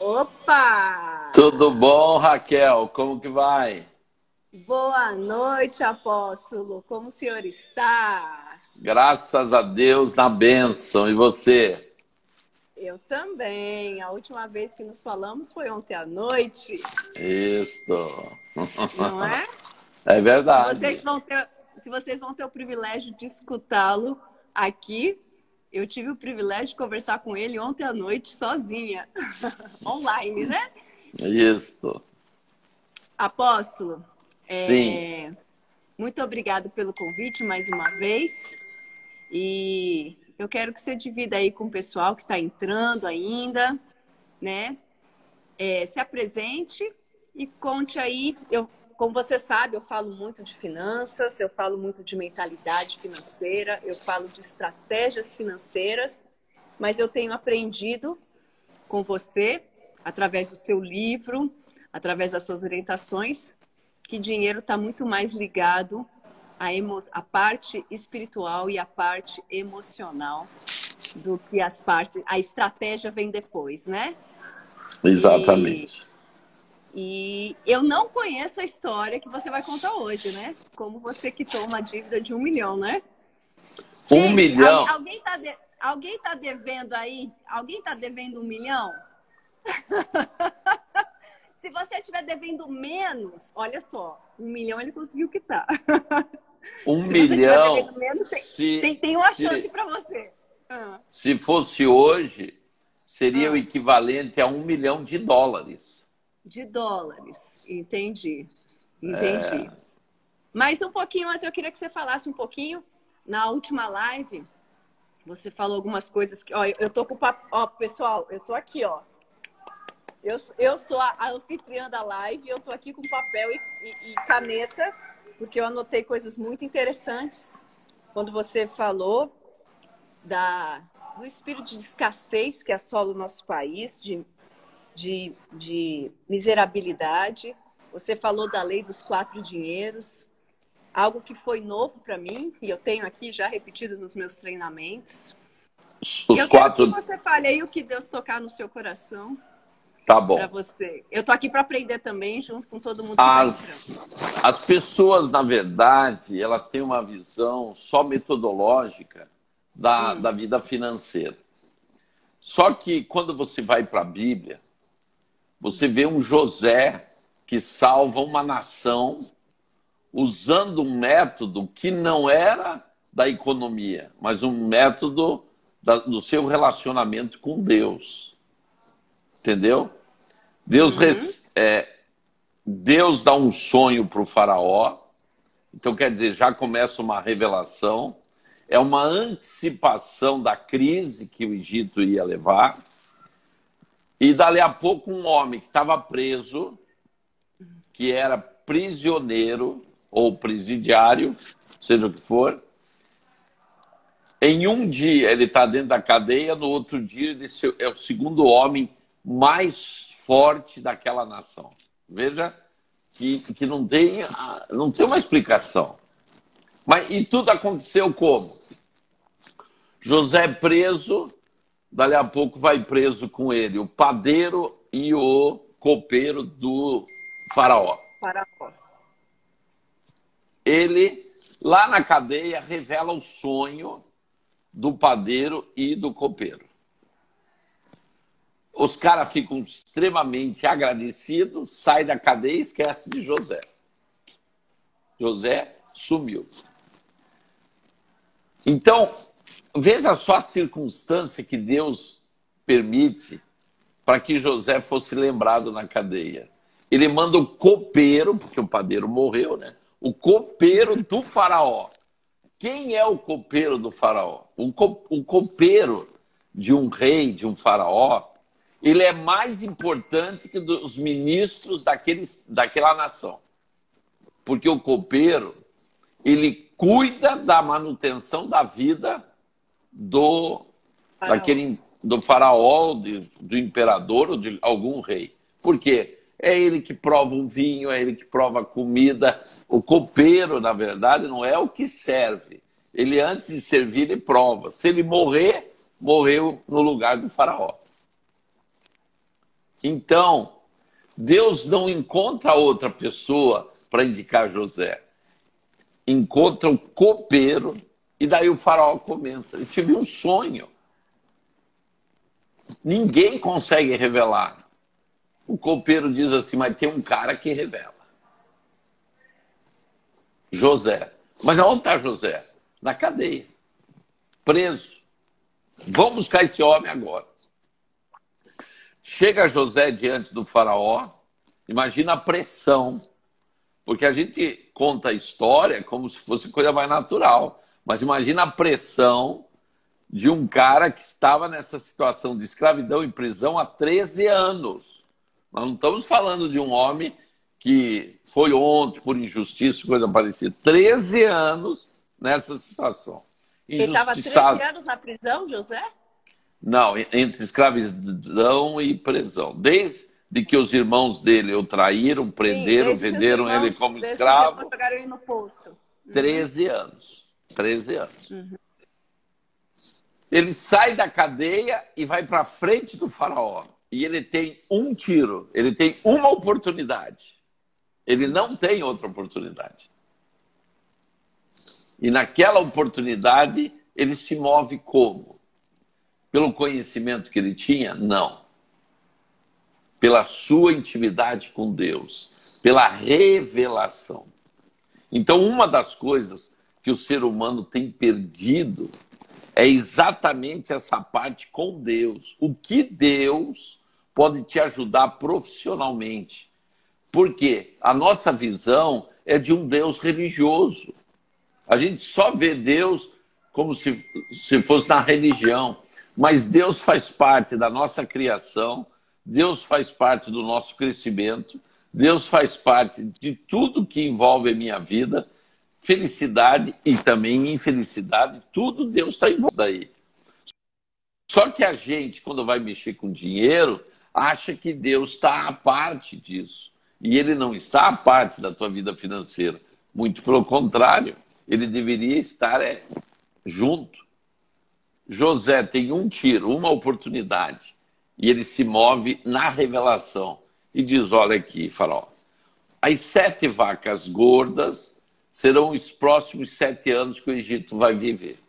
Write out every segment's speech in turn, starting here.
Opa! Tudo bom, Raquel? Como que vai? Boa noite, apóstolo. Como o senhor está? Graças a Deus na bênção. E você? Eu também. A última vez que nos falamos foi ontem à noite, Isso. não é? É Se vocês verdade. vão ter, se vocês vão ter o privilégio de escutá-lo aqui, eu tive o privilégio de conversar com ele ontem à noite sozinha, online, né? Isso. Apóstolo, Sim. muito obrigado pelo convite mais uma vez. E eu quero que você divida aí com o pessoal que está entrando ainda, né? Se apresente e conte aí. Como você sabe, eu falo muito de finanças, eu falo muito de mentalidade financeira, eu falo de estratégias financeiras, mas eu tenho aprendido com você, através do seu livro, através das suas orientações, que dinheiro está muito mais ligado à parte espiritual e à parte emocional do que as partes. A estratégia vem depois, né? E, Exatamente. e eu não conheço a história que você vai contar hoje, né? Como você quitou uma dívida de 1 milhão, né? Um Gente, milhão. alguém tá devendo aí? Alguém tá devendo 1 milhão? Se você estiver devendo menos, olha só, 1 milhão ele conseguiu quitar. Um Se você estiver devendo milhão, menos, se, tem uma chance se, para você. Ah, se fosse hoje, seria o ah, equivalente a US$ 1 milhão. de dólares. Entendi. Entendi. Mais um pouquinho, mas eu queria que você falasse um pouquinho. Na última live, você falou algumas coisas que. Ó, eu tô com o papo. Ó, pessoal, eu tô aqui, ó. Eu sou a anfitriã da live, eu tô aqui com papel e caneta, porque eu anotei coisas muito interessantes. Quando você falou do espírito de escassez que assola o nosso país, de miserabilidade. Você falou da lei dos 4 dinheiros, algo que foi novo para mim, e eu tenho aqui já repetido nos meus treinamentos. E Os eu quero que quatro. você fale aí o que Deus tocar no seu coração Tá para bom. você. Eu tô aqui para aprender também, junto com todo mundo que está entrando. As, as pessoas, na verdade, elas têm uma visão só metodológica da vida financeira. Só que quando você vai para a Bíblia, você vê um José que salva uma nação usando um método que não era da economia, mas um método do seu relacionamento com Deus. Entendeu? Deus, Uhum. Deus dá um sonho para o faraó. Então, quer dizer, já começa uma revelação, é uma antecipação da crise que o Egito ia levar. E dali a pouco um homem que estava preso, que era prisioneiro ou presidiário, seja o que for, em um dia ele está dentro da cadeia, no outro dia ele é o segundo homem mais forte daquela nação. Veja que não tem uma explicação. E tudo aconteceu como? José preso, dali a pouco vai preso com ele o padeiro e o copeiro do faraó. Faraó. Ele, lá na cadeia, revela o sonho do padeiro e do copeiro. Os caras ficam extremamente agradecidos, sai da cadeia e esquece de José. José sumiu. Então, veja só a circunstância que Deus permite para que José fosse lembrado na cadeia. Ele manda o copeiro, porque o padeiro morreu, né? O copeiro do faraó. Quem é o copeiro do faraó? O copeiro de um rei, de um faraó, ele é mais importante que os ministros daquela nação. Porque o copeiro, ele cuida da manutenção da vida do Faraó. faraó, do imperador ou de algum rei. Por quê? É ele que prova o vinho, é ele que prova a comida. O copeiro, na verdade, não é o que serve. Ele, antes de servir, ele prova. Se ele morrer, morreu no lugar do faraó. Então, Deus não encontra outra pessoa para indicar José. Encontra o copeiro, e daí o faraó comenta: eu tive um sonho. Ninguém consegue revelar. O copeiro diz assim: mas tem um cara que revela. José. Mas aonde está José? Na cadeia. Preso. Vamos buscar esse homem agora. Chega José diante do faraó. Imagina a pressão. Porque a gente conta a história como se fosse coisa mais natural. Mas imagina a pressão de um cara que estava nessa situação de escravidão em prisão há 13 anos. Nós não estamos falando de um homem que foi ontem por injustiça, coisa parecida. 13 anos nessa situação. Ele estava 13 anos na prisão, José? Não, entre escravidão e prisão. Desde que os irmãos dele o traíram, prenderam, venderam ele como escravo. Jogaram ele no poço. 13 anos. 13 anos. Uhum. Ele sai da cadeia e vai para frente do faraó. E ele tem um tiro, ele tem uma oportunidade. Ele não tem outra oportunidade. E naquela oportunidade, ele se move como? Pelo conhecimento que ele tinha? Não. Pela sua intimidade com Deus. Pela revelação. Então, uma das coisas que o ser humano tem perdido é exatamente essa parte com Deus. O que Deus pode te ajudar profissionalmente. Porque a nossa visão é de um Deus religioso. A gente só vê Deus como se fosse na religião. Mas Deus faz parte da nossa criação, Deus faz parte do nosso crescimento, Deus faz parte de tudo que envolve a minha vida, felicidade e também infelicidade, tudo Deus está envolvido aí. Só que a gente, quando vai mexer com dinheiro, acha que Deus está à parte disso. E ele não está à parte da tua vida financeira. Muito pelo contrário, ele deveria estar junto. José tem um tiro, uma oportunidade, e ele se move na revelação. E diz, olha aqui, faraó, as 7 vacas gordas serão os próximos 7 anos que o Egito vai viver.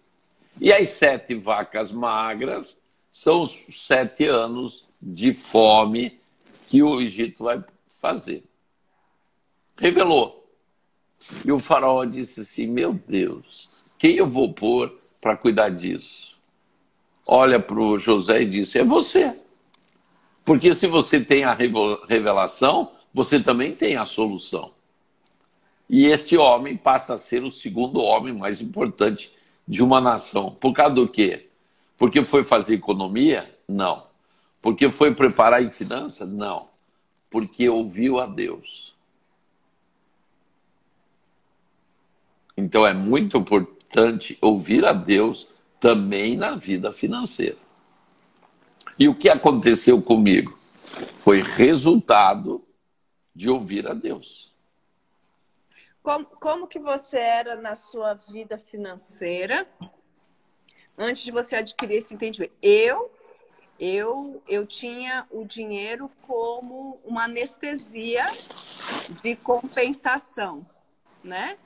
E as 7 vacas magras são os 7 anos de fome que o Egito vai fazer. Revelou. E o faraó disse assim, meu Deus, quem eu vou pôr para cuidar disso? Olha para o José e disse, é você. Porque se você tem a revelação, você também tem a solução. E este homem passa a ser o segundo homem mais importante de uma nação. Por causa do quê? Porque foi fazer economia? Não. Porque foi preparar em finanças? Não. Porque ouviu a Deus. Então é muito importante ouvir a Deus também na vida financeira. E o que aconteceu comigo? Foi resultado de ouvir a Deus. Como que você era na sua vida financeira antes de você adquirir esse entendimento? Eu tinha o dinheiro como uma anestesia de compensação, né?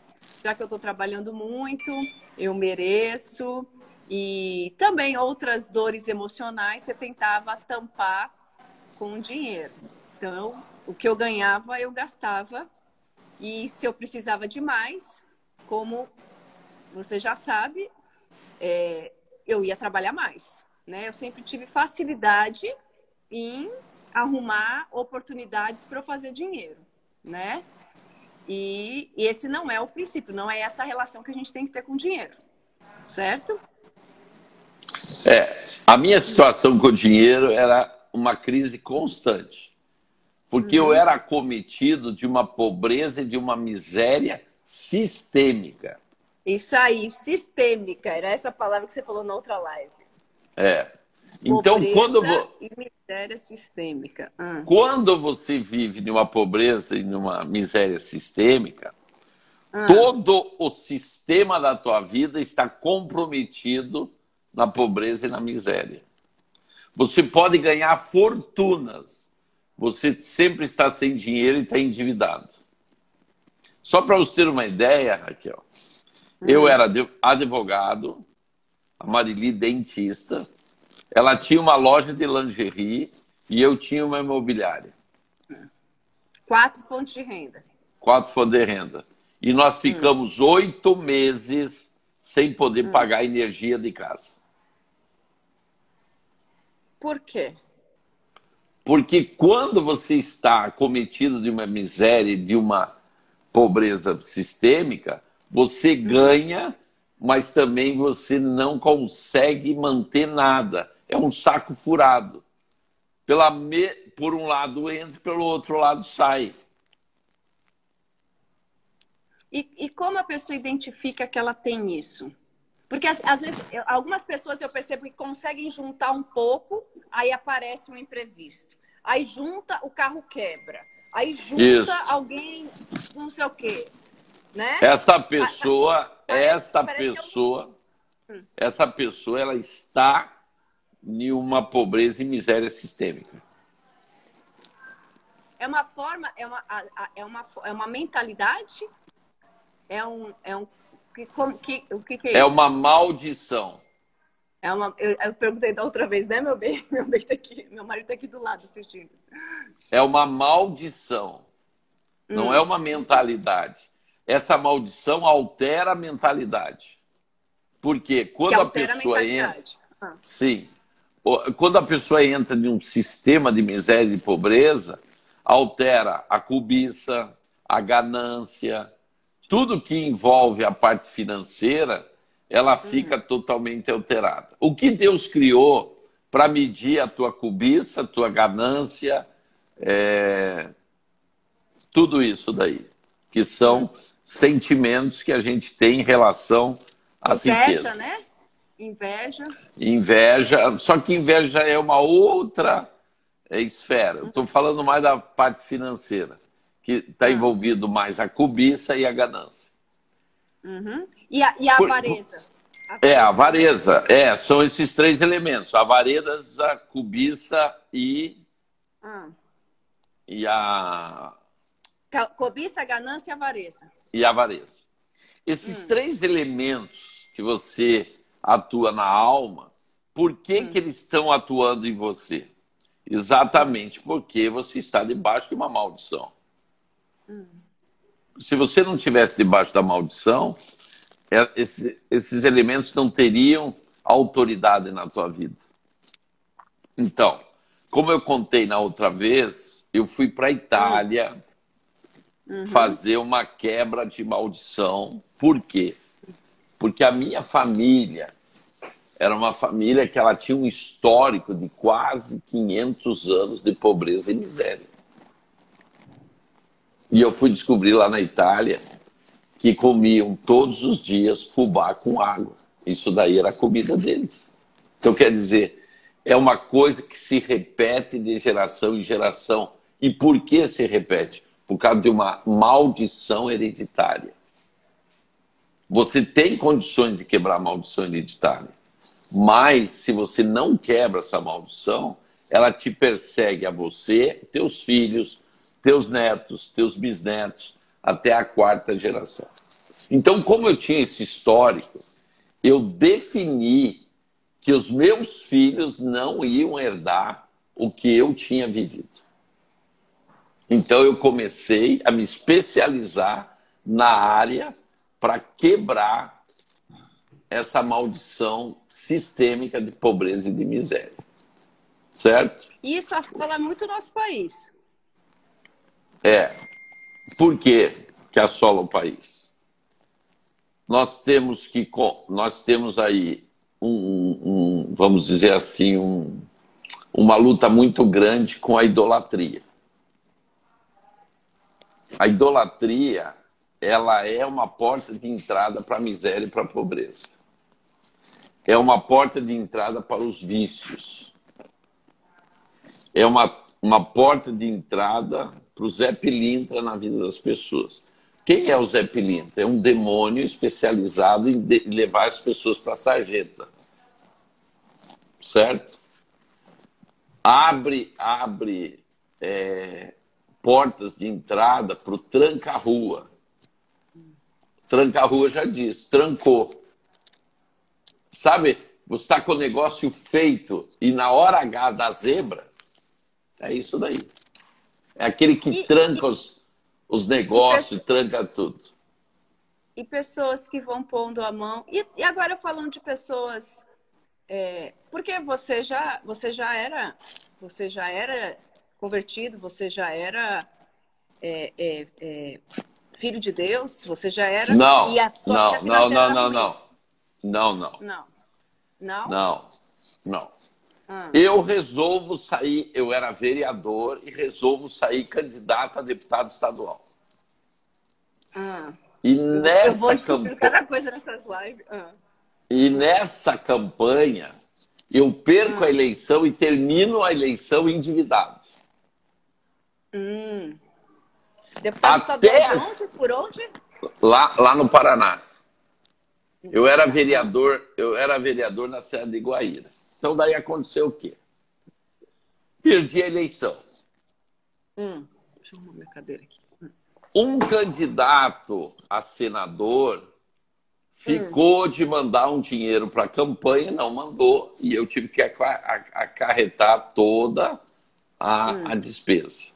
Já que eu estou trabalhando muito, eu mereço. E também outras dores emocionais você tentava tampar com dinheiro. Então, o que eu ganhava, eu gastava. E se eu precisava de mais, como você já sabe, eu ia trabalhar mais, né? Eu sempre tive facilidade em arrumar oportunidades para eu fazer dinheiro, né? E esse não é o princípio, não é essa relação que a gente tem que ter com o dinheiro, certo? A minha situação com o dinheiro era uma crise constante. Porque eu era acometido de uma pobreza e de uma miséria sistêmica. Isso aí, sistêmica. Era essa palavra que você falou na outra live. Então, pobreza e miséria sistêmica. Quando você vive numa pobreza e numa miséria sistêmica, todo o sistema da tua vida está comprometido na pobreza e na miséria. Você pode ganhar fortunas, você sempre está sem dinheiro e está endividado. Só para você ter uma ideia, Raquel, eu era advogado, a Marili dentista, ela tinha uma loja de lingerie e eu tinha uma imobiliária. 4 fontes de renda. 4 fontes de renda. E nós ficamos 8 meses sem poder pagar a energia de casa. Por quê? Porque quando você está acometido de uma miséria, de uma pobreza sistêmica, você ganha, mas também você não consegue manter nada. É um saco furado. Por um lado entra, pelo outro lado sai. E como a pessoa identifica que ela tem isso? Porque às vezes, algumas pessoas eu percebo que conseguem juntar um pouco, aí aparece um imprevisto. Aí junta, o carro quebra. Aí junta Isso. alguém, não sei o quê. Né? Essa pessoa, ela está em uma pobreza e miséria sistêmica. É uma forma, é uma mentalidade? O que é isso? É uma maldição. Eu perguntei da outra vez, né, meu bem? Meu marido tá aqui do lado assistindo. É uma maldição. Não é uma mentalidade. Essa maldição altera a mentalidade. Porque quando a pessoa entra... Sim. Quando a pessoa entra em um sistema de miséria e pobreza, altera a cobiça, a ganância, tudo que envolve a parte financeira, ela fica totalmente alterada. O que Deus criou para medir a tua cobiça, a tua ganância, tudo isso daí, que são sentimentos que a gente tem em relação às riquezas. Né? Inveja. Inveja, só que inveja é uma outra esfera. Eu estou falando mais da parte financeira, que está envolvido mais a cobiça e a ganância. E a avareza? A avareza. São esses 3 elementos. A avareza, a cobiça e a... Cobiça, ganância e avareza. E a avareza. Esses 3 elementos que você atua na alma, por que que eles estão atuando em você? Exatamente porque você está debaixo de uma maldição. Se você não estivesse debaixo da maldição, esses elementos não teriam autoridade na tua vida. Então, como eu contei na outra vez, eu fui para a Itália fazer uma quebra de maldição. Por quê? Porque a minha família era uma família que ela tinha um histórico de quase 500 anos de pobreza e miséria. E eu fui descobrir lá na Itália que comiam todos os dias fubá com água. Isso daí era a comida deles. Então, quer dizer, é uma coisa que se repete de geração em geração. E por que se repete? Por causa de uma maldição hereditária. Você tem condições de quebrar a maldição hereditária. Mas, se você não quebra essa maldição, ela te persegue a você, teus filhos, teus netos, teus bisnetos, até a 4ª geração. Então, como eu tinha esse histórico, eu defini que os meus filhos não iam herdar o que eu tinha vivido. Então, eu comecei a me especializar na área para quebrar essa maldição sistêmica de pobreza e de miséria. Certo? Isso assola muito o nosso país. Por que assola o país? Nós temos aí vamos dizer assim, uma luta muito grande com a idolatria. A idolatria, ela é uma porta de entrada para a miséria e para a pobreza. É uma porta de entrada para os vícios. É uma porta de entrada para o Zé Pilintra na vida das pessoas. Quem é o Zé Pilintra? É um demônio especializado em levar as pessoas para a sarjeta. Certo? Abre portas de entrada para o tranca-rua. Tranca-rua já diz, trancou. Sabe, você está com o negócio feito e na hora H da zebra, é isso daí. É aquele que tranca os negócios, tranca tudo. E pessoas que vão pondo a mão. E agora falando de pessoas. Porque você já era convertido, você já era filho de Deus, você já era. Não, E a sua não, vida não, financeira não, era não, ruim. não. Não, não. Não. Não? Não, não. Ah. Eu resolvo sair, eu era vereador e resolvo sair candidato a deputado estadual. Ah. E Eu vou nessa descobrir campanha, cada coisa nessas lives. Ah. e nessa campanha, eu perco a eleição e termino a eleição endividado. Deputado estadual de onde? Por onde? Lá no Paraná. Eu era vereador na cidade de Guaíra. Então daí aconteceu o quê? Perdi a eleição. Deixa eu arrumar minha cadeira aqui. Um candidato a senador ficou de mandar um dinheiro para a campanha, não mandou, e eu tive que acarretar toda a despesa.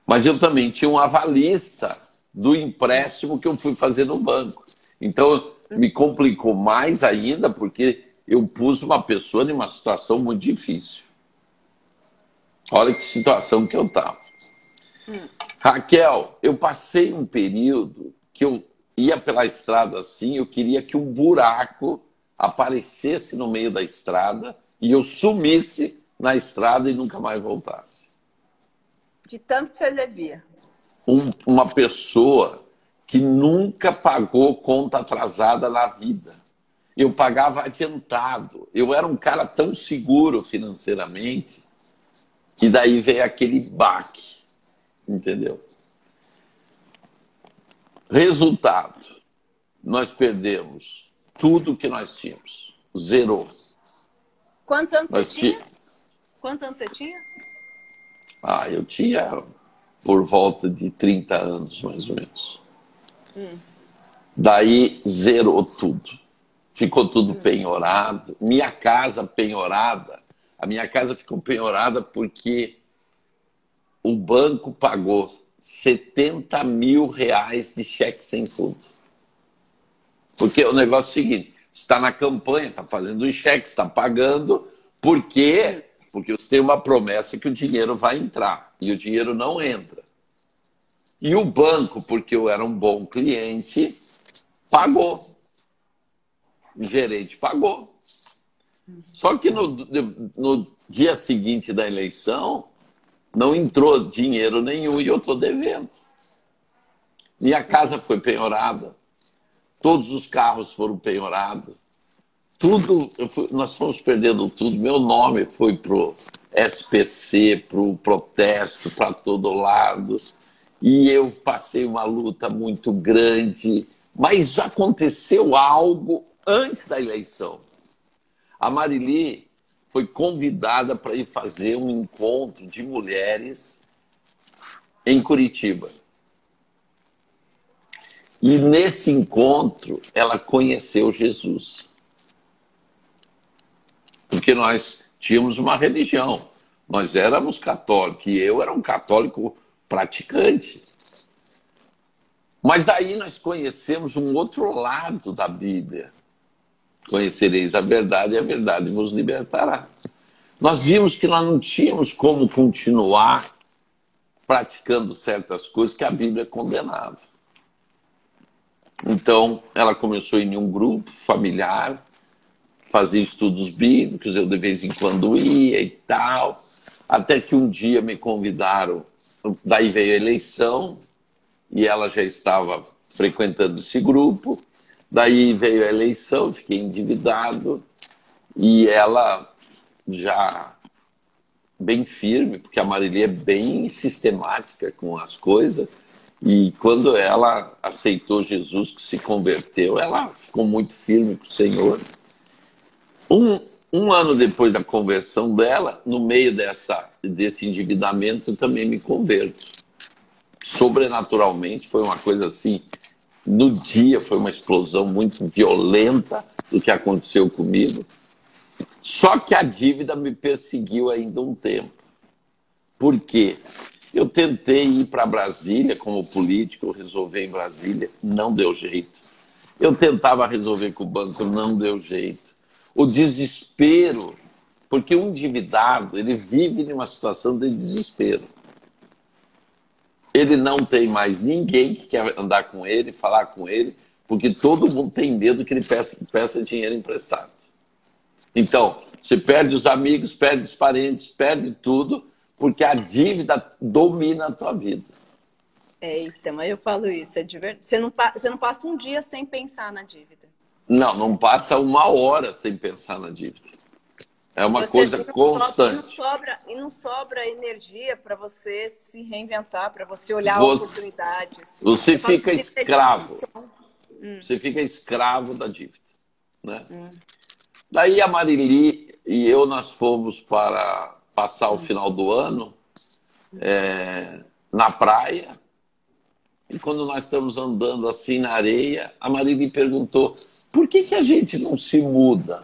Mas eu também tinha um avalista do empréstimo que eu fui fazer no banco. Então, me complicou mais ainda, porque eu pus uma pessoa em uma situação muito difícil. Olha que situação que eu estava. Raquel, eu passei um período que eu ia pela estrada assim, eu queria que um buraco aparecesse no meio da estrada e eu sumisse na estrada e nunca mais voltasse. De tanto que você devia. Uma pessoa que nunca pagou conta atrasada na vida. Eu pagava adiantado. Eu era um cara tão seguro financeiramente e daí veio aquele baque, entendeu? Resultado, nós perdemos tudo que nós tínhamos. Zerou. Quantos anos você tinha? Quantos anos você tinha? Eu tinha por volta de 30 anos, mais ou menos. Daí zerou tudo. Ficou tudo penhorado. Minha casa penhorada. A minha casa ficou penhorada porque o banco pagou 70 mil reais de cheque sem fundo. Porque o negócio é o seguinte, você está na campanha, está fazendo um cheque, está pagando, por quê? Porque você tem uma promessa que o dinheiro vai entrar, e o dinheiro não entra. E o banco, porque eu era um bom cliente, pagou. O gerente pagou. Só que no dia seguinte da eleição, não entrou dinheiro nenhum e eu estou devendo. Minha casa foi penhorada, todos os carros foram penhorados, tudo, nós fomos perdendo tudo. Meu nome foi pro SPC, pro protesto, para todo lado. E eu passei uma luta muito grande, mas aconteceu algo antes da eleição. A Marili foi convidada para ir fazer um encontro de mulheres em Curitiba. E nesse encontro, ela conheceu Jesus. Porque nós tínhamos uma religião. Nós éramos católicos. E eu era um católico praticante. Mas daí nós conhecemos um outro lado da Bíblia. Conhecereis a verdade e a verdade vos libertará. Nós vimos que nós não tínhamos como continuar praticando certas coisas que a Bíblia condenava. Então, ela começou a ir em um grupo familiar, fazer estudos bíblicos, eu de vez em quando ia e tal, até que um dia me convidaram, daí veio a eleição, e ela já estava frequentando esse grupo, daí veio a eleição, eu fiquei endividado, e ela já bem firme, porque a Marili é bem sistemática com as coisas, e quando ela aceitou Jesus, que se converteu, ela ficou muito firme com o Senhor. Um ano depois da conversão dela, no meio desse endividamento, eu também me converto. Sobrenaturalmente, foi uma coisa assim. No dia foi uma explosão muito violenta do que aconteceu comigo. Só que a dívida me perseguiu ainda um tempo. Por quê? Eu tentei ir para Brasília como político, resolver em Brasília, não deu jeito. Eu tentava resolver com o banco, não deu jeito. O desespero, porque o endividado, ele vive numa situação de desespero. Ele não tem mais ninguém que quer andar com ele, falar com ele, porque todo mundo tem medo que ele peça dinheiro emprestado. Então, você perde os amigos, perde os parentes, perde tudo, porque a dívida domina a tua vida. Eita, mas eu falo isso, é de verdade. Você não passa um dia sem pensar na dívida. Não, não passa uma hora sem pensar na dívida. É uma coisa constante. E não sobra energia para você se reinventar, para você olhar oportunidades. Você fica escravo. Você fica escravo da dívida. Né? Daí a Marili e eu, nós fomos para passar o final do ano na praia. E quando nós estamos andando assim na areia, a Marili perguntou: por que a gente não se muda?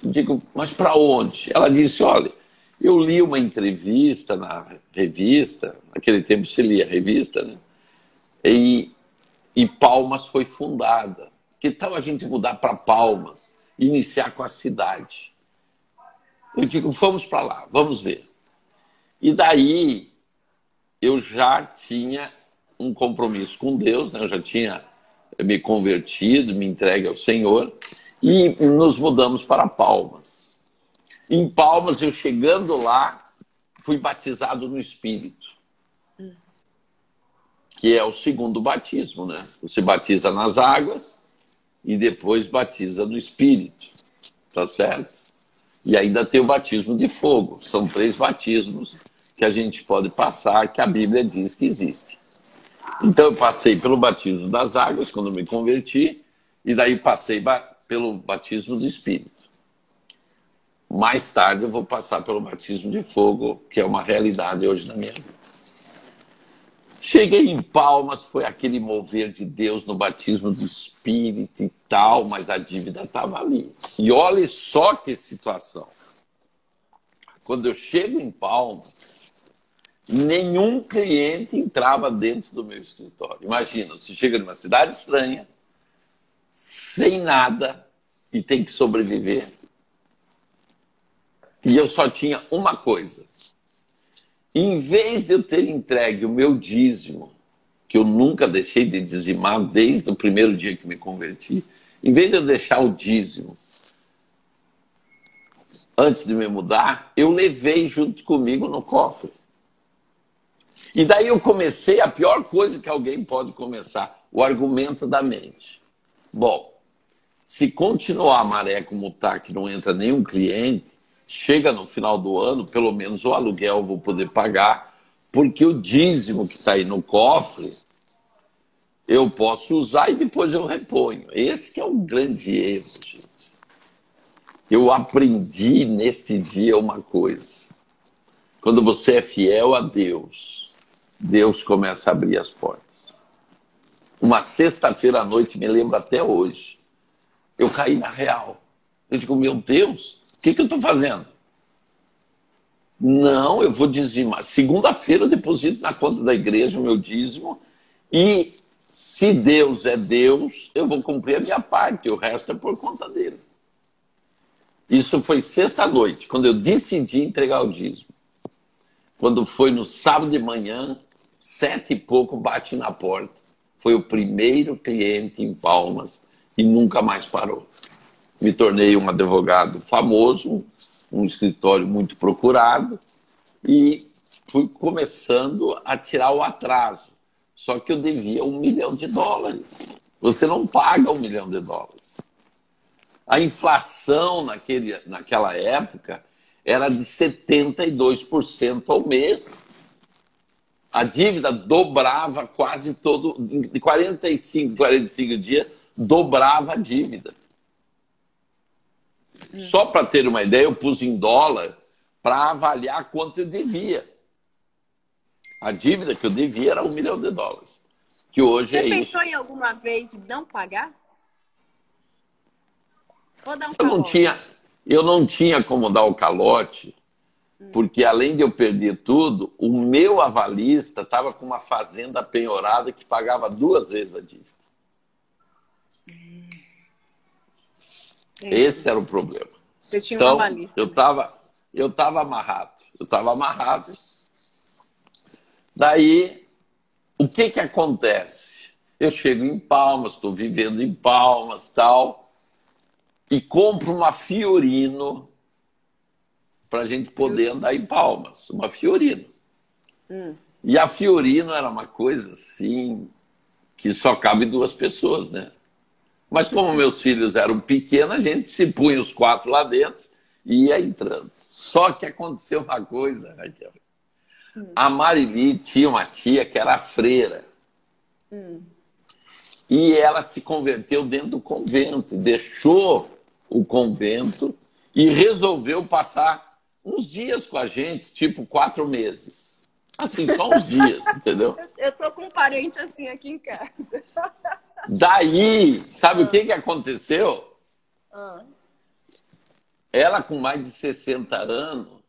Eu digo, mas para onde? Ela disse, olha, eu li uma entrevista na revista, naquele tempo se lia revista, né? E Palmas foi fundada. Que tal a gente mudar para Palmas, iniciar com a cidade? Eu digo, vamos para lá, vamos ver. E daí eu já tinha um compromisso com Deus, né? Eu já tinha me convertido, me entregue ao Senhor, e nos mudamos para Palmas. Em Palmas, eu chegando lá, fui batizado no Espírito, que é o segundo batismo, né? Você batiza nas águas e depois batiza no Espírito, tá certo? E ainda tem o batismo de fogo. São 3 batismos que a gente pode passar, que a Bíblia diz que existe. Então eu passei pelo batismo das águas, quando me converti, e daí passei pelo batismo do Espírito. Mais tarde eu vou passar pelo batismo de fogo, que é uma realidade hoje na minha vida. Cheguei em Palmas, foi aquele mover de Deus no batismo do Espírito e tal, mas a dívida estava ali. E olha só que situação. Quando eu chego em Palmas, nenhum cliente entrava dentro do meu escritório. Imagina, você chega numa cidade estranha, sem nada, e tem que sobreviver. E eu só tinha uma coisa. Em vez de eu ter entregue o meu dízimo, que eu nunca deixei de dizimar desde o primeiro dia que me converti, em vez de eu deixar o dízimo antes de me mudar, eu levei junto comigo no cofre. E daí eu comecei a pior coisa que alguém pode começar, o argumento da mente. Bom, se continuar a maré como está, que não entra nenhum cliente, chega no final do ano, pelo menos o aluguel eu vou poder pagar, porque o dízimo que está aí no cofre, eu posso usar e depois eu reponho. Esse que é um grande erro, gente. Eu aprendi neste dia uma coisa. Quando você é fiel a Deus, Deus começa a abrir as portas. Uma sexta-feira à noite, me lembro até hoje, eu caí na real. Eu digo, meu Deus, o que eu estou fazendo? Não, eu vou dizimar. Segunda-feira eu deposito na conta da igreja o meu dízimo e se Deus é Deus, eu vou cumprir a minha parte, o resto é por conta dele. Isso foi sexta-noite, quando eu decidi entregar o dízimo. Quando foi no sábado de manhã, 7 e pouco, bate na porta. Foi o primeiro cliente em Palmas e nunca mais parou. Me tornei um advogado famoso, um escritório muito procurado e fui começando a tirar o atraso. Só que eu devia $1 milhão. Você não paga $1 milhão. A inflação naquela época era de 72% ao mês. A dívida dobrava quase todo, de 45 dias, dobrava a dívida. Só para ter uma ideia, eu pus em dólar para avaliar quanto eu devia. A dívida que eu devia era US$ 1 milhão. Que hoje Você pensou em alguma vez em não pagar? Ou dar um calote? Eu não tinha como dar o calote, porque além de eu perder tudo, o meu avalista estava com uma fazenda penhorada que pagava 2 vezes a dívida. Esse era o problema. Você tinha um Então, avalista. eu estava amarrado. Eu estava amarrado. Daí, o que acontece? Eu chego em Palmas, estou vivendo em Palmas, tal, e compro uma Fiorino para a gente poder andar em Palmas. Uma Fiorino. E a Fiorino era uma coisa assim que só cabe 2 pessoas, né? Mas como meus filhos eram pequenos, a gente se punha os 4 lá dentro e ia entrando. Só que aconteceu uma coisa, Raquel. A Marili tinha uma tia que era freira. E ela se converteu dentro do convento, deixou o convento e resolveu passar uns dias com a gente, tipo 4 meses. Assim, só uns dias, entendeu? Eu tô com um parente assim aqui em casa. Daí, sabe o que aconteceu? Ela com mais de 60 anos,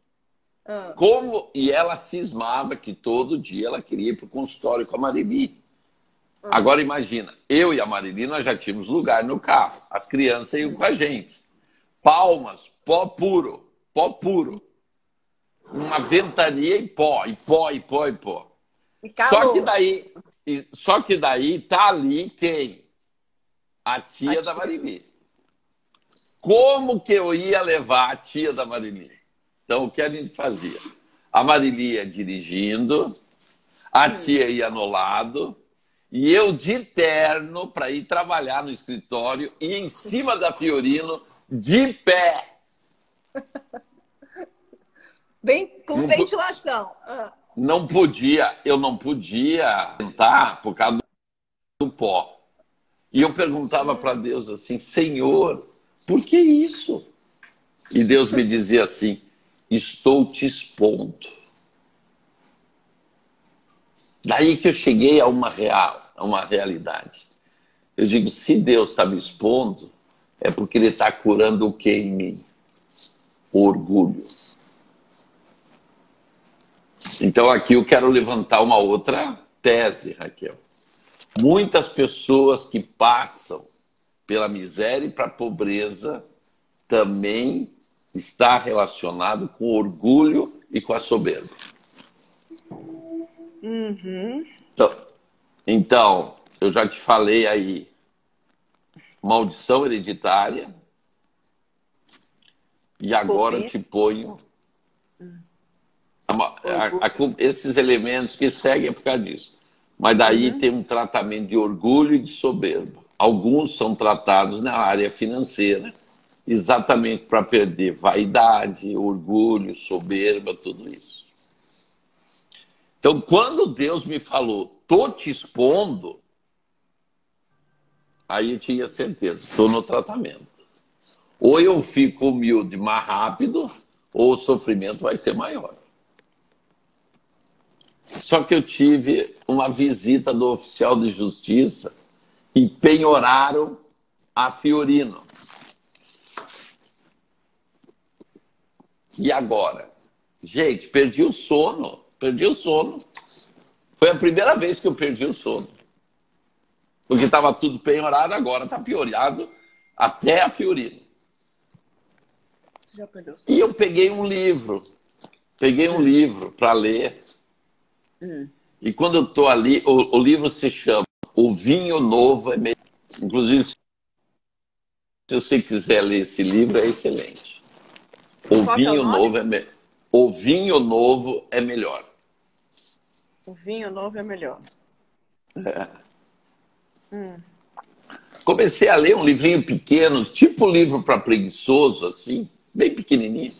e ela cismava que todo dia ela queria ir para o consultório com a Marili. Agora imagina, eu e a Marili nós já tínhamos lugar no carro, as crianças iam com a gente. Palmas, pó puro, pó puro. Uma ventania e pó, e pó, e pó, e pó. E calor. Só que daí tá ali quem? A tia da Marili. Como que eu ia levar a tia da Marili? Então, o que a gente fazia? A Marili ia dirigindo, a tia ia no lado, e eu de terno para ir trabalhar no escritório e em cima da Fiorino, de pé. Bem com ventilação. Eu não podia sentar por causa do pó. E eu perguntava para Deus assim, Senhor, por que isso? E Deus me dizia assim, estou te expondo. Daí que eu cheguei a uma realidade. Eu digo, se Deus está me expondo, é porque Ele está curando o que em mim? O orgulho. Então aqui eu quero levantar uma outra tese, Raquel. Muitas pessoas que passam pela miséria e para a pobreza também está relacionado com o orgulho e com a soberba. Então, eu já te falei aí, maldição hereditária, e agora eu te ponho esses elementos que seguem é por causa disso. Mas daí tem um tratamento de orgulho e de soberba. Alguns são tratados na área financeira, exatamente para perder vaidade, orgulho, soberba, tudo isso. Então, quando Deus me falou, tô te expondo, aí eu tinha certeza, estou no tratamento. Ou eu fico humilde mais rápido, ou o sofrimento vai ser maior. Só que eu tive uma visita do oficial de justiça e penhoraram a Fiorino. E agora? Gente, perdi o sono. Foi a primeira vez que eu perdi o sono. Porque estava tudo penhorado, agora está piorado até a Fiorino. Já perdeu o sono. E eu peguei um livro para ler. E quando eu estou ali, o livro se chama O Vinho Novo é Melhor. Inclusive, se você quiser ler esse livro, é excelente. O vinho novo é melhor. O vinho novo é melhor. O vinho novo é melhor. Comecei a ler um livrinho pequeno, tipo livro para preguiçoso, assim, bem pequenininho.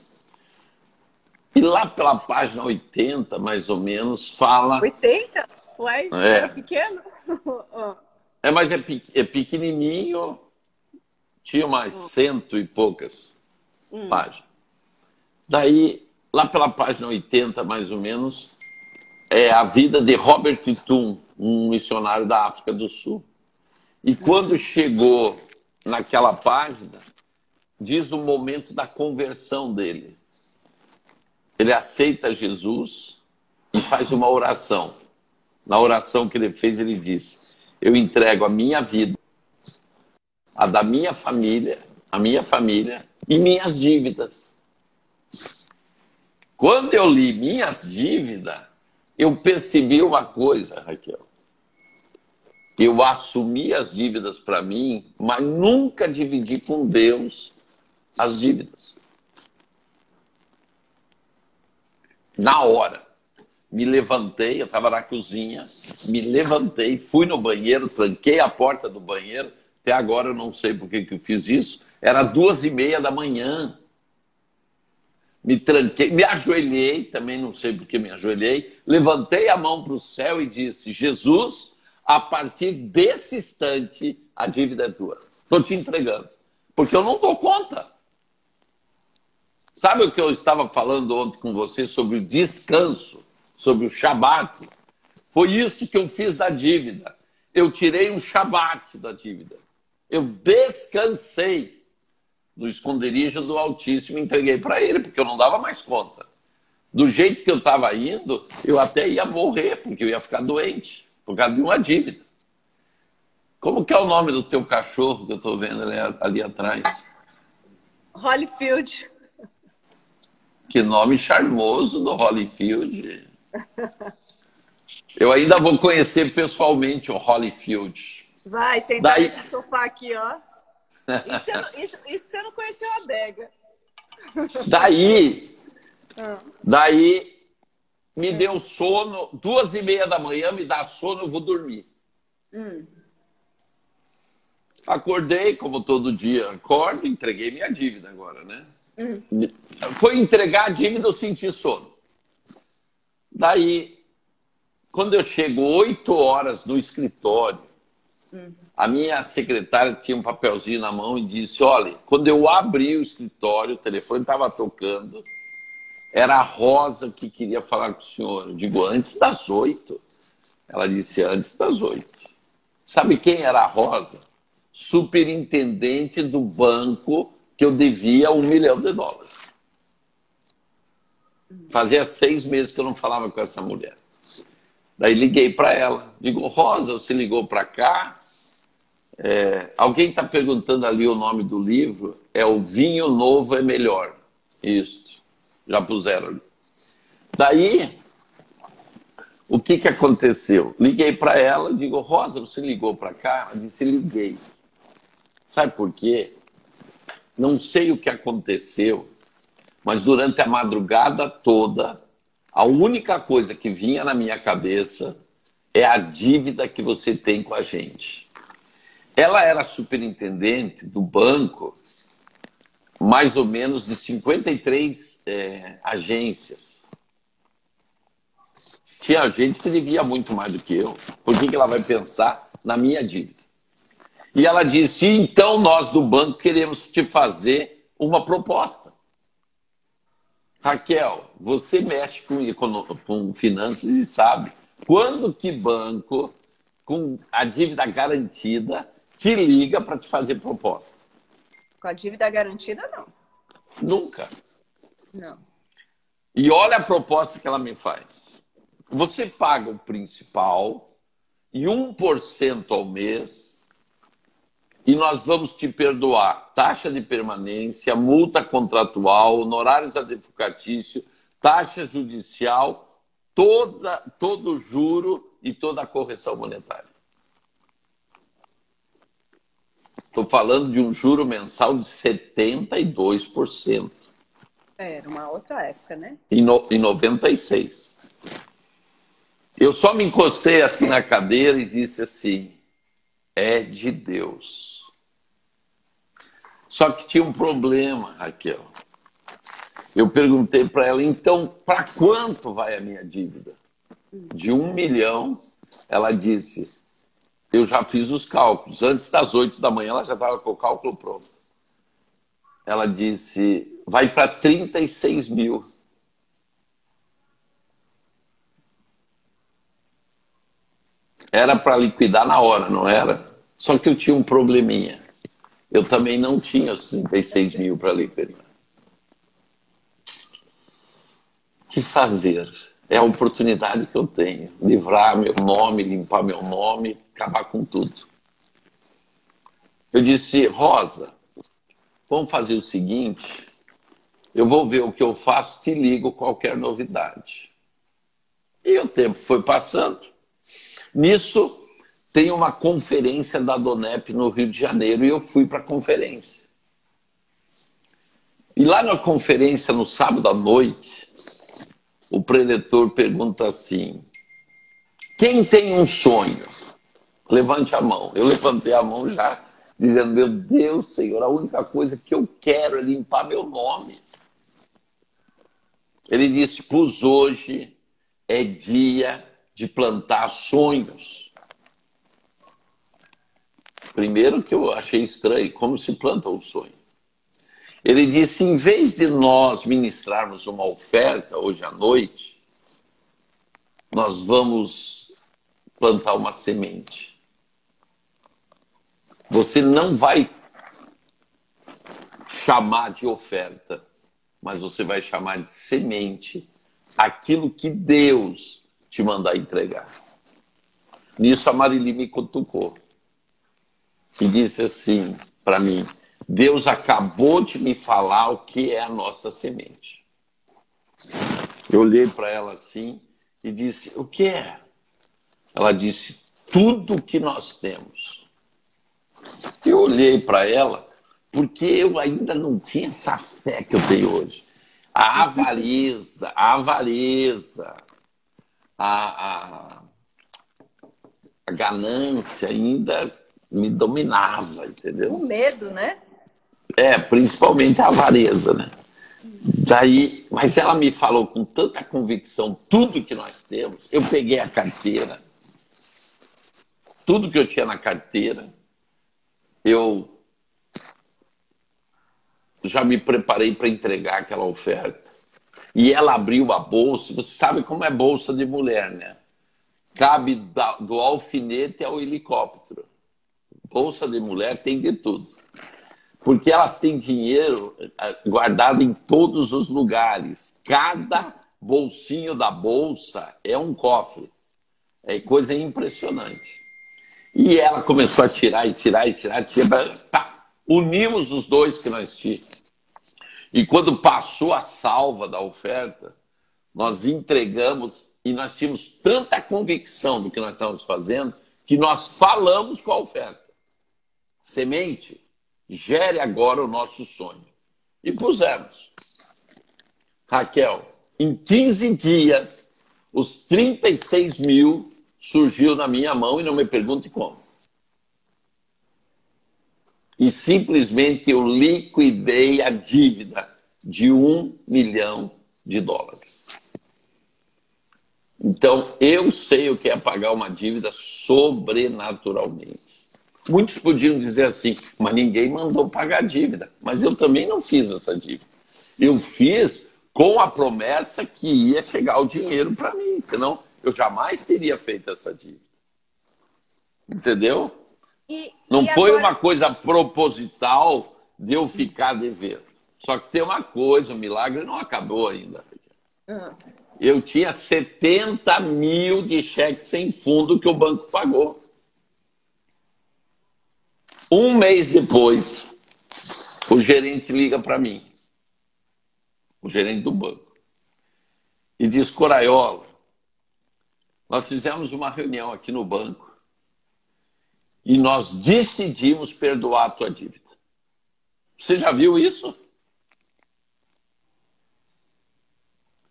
E lá pela página 80, mais ou menos, fala... 80? Ué, era pequeno? Mas é pequenininho, tinha umas 100 e poucas página. Daí, lá pela página 80, mais ou menos, é a vida de Robert Tum, um missionário da África do Sul. E quando chegou naquela página, diz o momento da conversão dele. Ele aceita Jesus e faz uma oração. Na oração que ele fez, ele diz: eu entrego a minha vida, a da minha família, a minha família e minhas dívidas. Quando eu li minhas dívidas, eu percebi uma coisa, Raquel. Eu assumi as dívidas para mim, mas nunca dividi com Deus as dívidas. Na hora, me levantei, eu estava na cozinha, me levantei, fui no banheiro, tranquei a porta do banheiro. Até agora eu não sei por que eu fiz isso. Era 2h30 da manhã. Me tranquei, me ajoelhei, também não sei por que me ajoelhei. Levantei a mão para o céu e disse: Jesus, a partir desse instante, a dívida é tua. Estou te entregando. Porque eu não dou conta. Sabe o que eu estava falando ontem com você sobre o descanso, sobre o Shabat? Foi isso que eu fiz da dívida. Eu tirei um Shabat da dívida. Eu descansei no esconderijo do Altíssimo e entreguei para ele, porque eu não dava mais conta. Do jeito que eu estava indo, eu até ia morrer, porque eu ia ficar doente, por causa de uma dívida. Como que é o nome do teu cachorro que eu estou vendo ali atrás? Holyfield. Que nome charmoso do Holyfield. Eu ainda vou conhecer pessoalmente o Holyfield. Vai, sentar nesse sofá aqui, ó. Isso você não conheceu a adega. Daí me deu sono, 2h30 da manhã, me dá sono, eu vou dormir. Acordei, como todo dia acordo, entreguei minha dívida agora, né? Foi entregar a dívida, eu senti sono. Daí, quando eu chego 8 horas no escritório, a minha secretária tinha um papelzinho na mão e disse: olha, quando eu abri o escritório, o telefone estava tocando, era a Rosa que queria falar com o senhor. Eu digo: antes das 8. Ela disse: antes das 8. Sabe quem era a Rosa? Superintendente do banco que eu devia $1 milhão. Fazia 6 meses que eu não falava com essa mulher. Daí liguei para ela. Digo: Rosa, você ligou para cá? Alguém está perguntando ali o nome do livro. É O Vinho Novo é Melhor. Isso. Já puseram ali. Daí, o que aconteceu? Liguei para ela, digo: Rosa, você ligou para cá? Ela disse: liguei. Sabe por quê? Não sei o que aconteceu, mas durante a madrugada toda, a única coisa que vinha na minha cabeça é a dívida que você tem com a gente. Ela era superintendente do banco, mais ou menos de 53 agências. Tinha gente que devia muito mais do que eu. Por que ela vai pensar na minha dívida? E ela disse: então nós do banco queremos te fazer uma proposta. Raquel, você mexe com finanças e sabe quando que banco, com a dívida garantida, te liga para te fazer proposta. Com a dívida garantida, não. Nunca. Não. E olha a proposta que ela me faz. Você paga o principal e 1% ao mês e nós vamos te perdoar taxa de permanência, multa contratual, honorários advocatícios, taxa judicial, todo juro e toda a correção monetária. Estou falando de um juro mensal de 72%. Era uma outra época, né? Em 96. Eu só me encostei assim na cadeira e disse assim: é de Deus. Só que tinha um problema, Raquel. Eu perguntei para ela: então, para quanto vai a minha dívida? De 1 milhão. Ela disse: eu já fiz os cálculos. Antes das 8 da manhã, ela já estava com o cálculo pronto. Ela disse: vai para 36 mil. Era para liquidar na hora, não era? Só que eu tinha um probleminha. Eu também não tinha os 36 mil para liquidar. O que fazer? É a oportunidade que eu tenho. Livrar meu nome, limpar meu nome, acabar com tudo. Eu disse, Rosa, vamos fazer o seguinte, eu vou ver o que eu faço, te ligo qualquer novidade. E o tempo foi passando. Nisso, tem uma conferência da Donep no Rio de Janeiro e eu fui para a conferência. E lá na conferência, no sábado à noite, o preletor pergunta assim, quem tem um sonho? Levante a mão. Eu levantei a mão já, dizendo, meu Deus, Senhor, a única coisa que eu quero é limpar meu nome. Ele disse, pois hoje é dia de plantar sonhos. Primeiro que eu achei estranho, como se planta um sonho. Ele disse, em vez de nós ministrarmos uma oferta hoje à noite, nós vamos plantar uma semente. Você não vai chamar de oferta, mas você vai chamar de semente aquilo que Deus te mandar entregar. Nisso a Marili me cutucou e disse assim para mim, Deus acabou de me falar o que é a nossa semente. Eu olhei para ela assim e disse, o que é? Ela disse, tudo que nós temos. Eu olhei para ela, porque eu ainda não tinha essa fé que eu tenho hoje. A avareza, a ganância ainda me dominava, entendeu? O medo, né? Principalmente a avareza, né? Daí, mas ela me falou com tanta convicção tudo que nós temos. Eu peguei a carteira, tudo que eu tinha na carteira, eu já me preparei para entregar aquela oferta. E ela abriu a bolsa, você sabe como é bolsa de mulher, né? Cabe do alfinete ao helicóptero. Bolsa de mulher tem de tudo. Porque elas têm dinheiro guardado em todos os lugares. Cada bolsinho da bolsa é um cofre. É coisa impressionante. E ela começou a tirar e tirar e tirar. Pá, unimos os dois que nós tínhamos. E quando passou a salva da oferta, nós entregamos e nós tínhamos tanta convicção do que nós estávamos fazendo que nós falamos com a oferta. Semente, gere agora o nosso sonho. E pusemos. Raquel, em 15 dias, os 36 mil surgiu na minha mão e não me pergunte como. E simplesmente eu liquidei a dívida de $1 milhão. Então, eu sei o que é pagar uma dívida sobrenaturalmente. Muitos podiam dizer assim, mas ninguém mandou pagar a dívida. Mas eu também não fiz essa dívida. Eu fiz com a promessa que ia chegar o dinheiro para mim, senão eu jamais teria feito essa dívida. Entendeu? Não foi agora uma coisa proposital de eu ficar devendo. Só que tem uma coisa, o milagre não acabou ainda. Eu tinha 70 mil de cheque sem fundo que o banco pagou. Um mês depois, o gerente liga para mim, o gerente do banco, e diz, Coraiola, nós fizemos uma reunião aqui no banco e nós decidimos perdoar a tua dívida. Você já viu isso?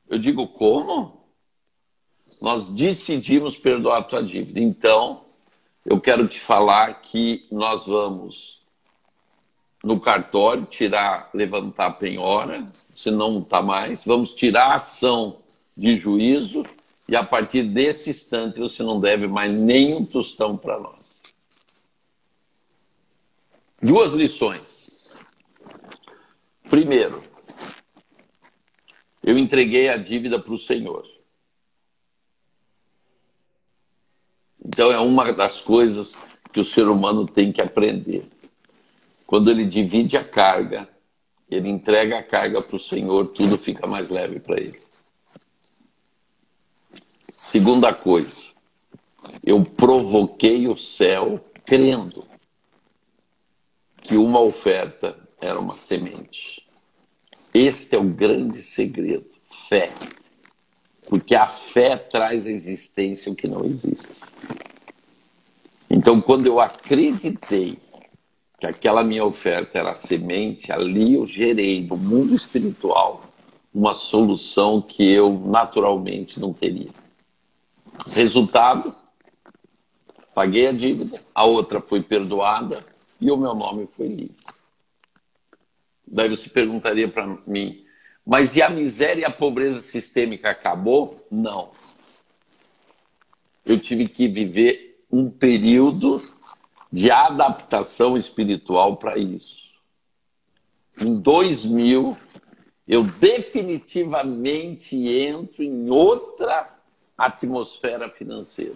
Eu digo, como? Nós decidimos perdoar a tua dívida. Então, eu quero te falar que nós vamos no cartório levantar a penhora, se não está mais, vamos tirar a ação de juízo e a partir desse instante você não deve mais nem um tostão para nós. Duas lições. Primeiro, Eu entreguei a dívida para o Senhor. Então é uma das coisas que o ser humano tem que aprender. Quando ele divide a carga, ele entrega a carga para o Senhor, tudo fica mais leve para ele. Segunda coisa, eu provoquei o céu crendo que uma oferta era uma semente. Este é o grande segredo, fé. Porque a fé traz à existência o que não existe. Então, quando eu acreditei que aquela minha oferta era a semente, ali eu gerei no mundo espiritual uma solução que eu naturalmente não teria. Resultado, paguei a dívida, a outra foi perdoada e o meu nome foi livre. Daí você perguntaria para mim, mas e a miséria e a pobreza sistêmica acabou? Não. Eu tive que viver um período de adaptação espiritual para isso. Em 2000, eu definitivamente entro em outra atmosfera financeira.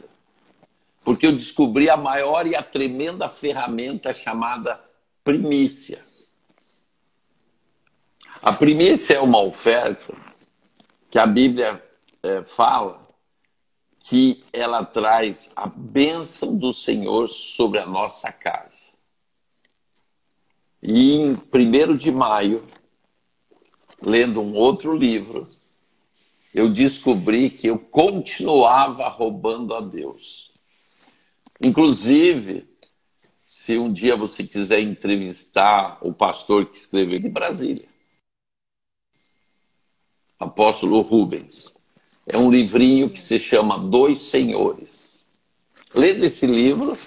Porque eu descobri a maior e a tremenda ferramenta chamada primícia. A primícia é uma oferta que a Bíblia fala que ela traz a bênção do Senhor sobre a nossa casa. E em 1º de maio, lendo um outro livro, eu descobri que eu continuava roubando a Deus. Inclusive, se um dia você quiser entrevistar o pastor que escreveu de Brasília, Apóstolo Rubens, é um livrinho que se chama Dois Senhores. Lendo esse livro,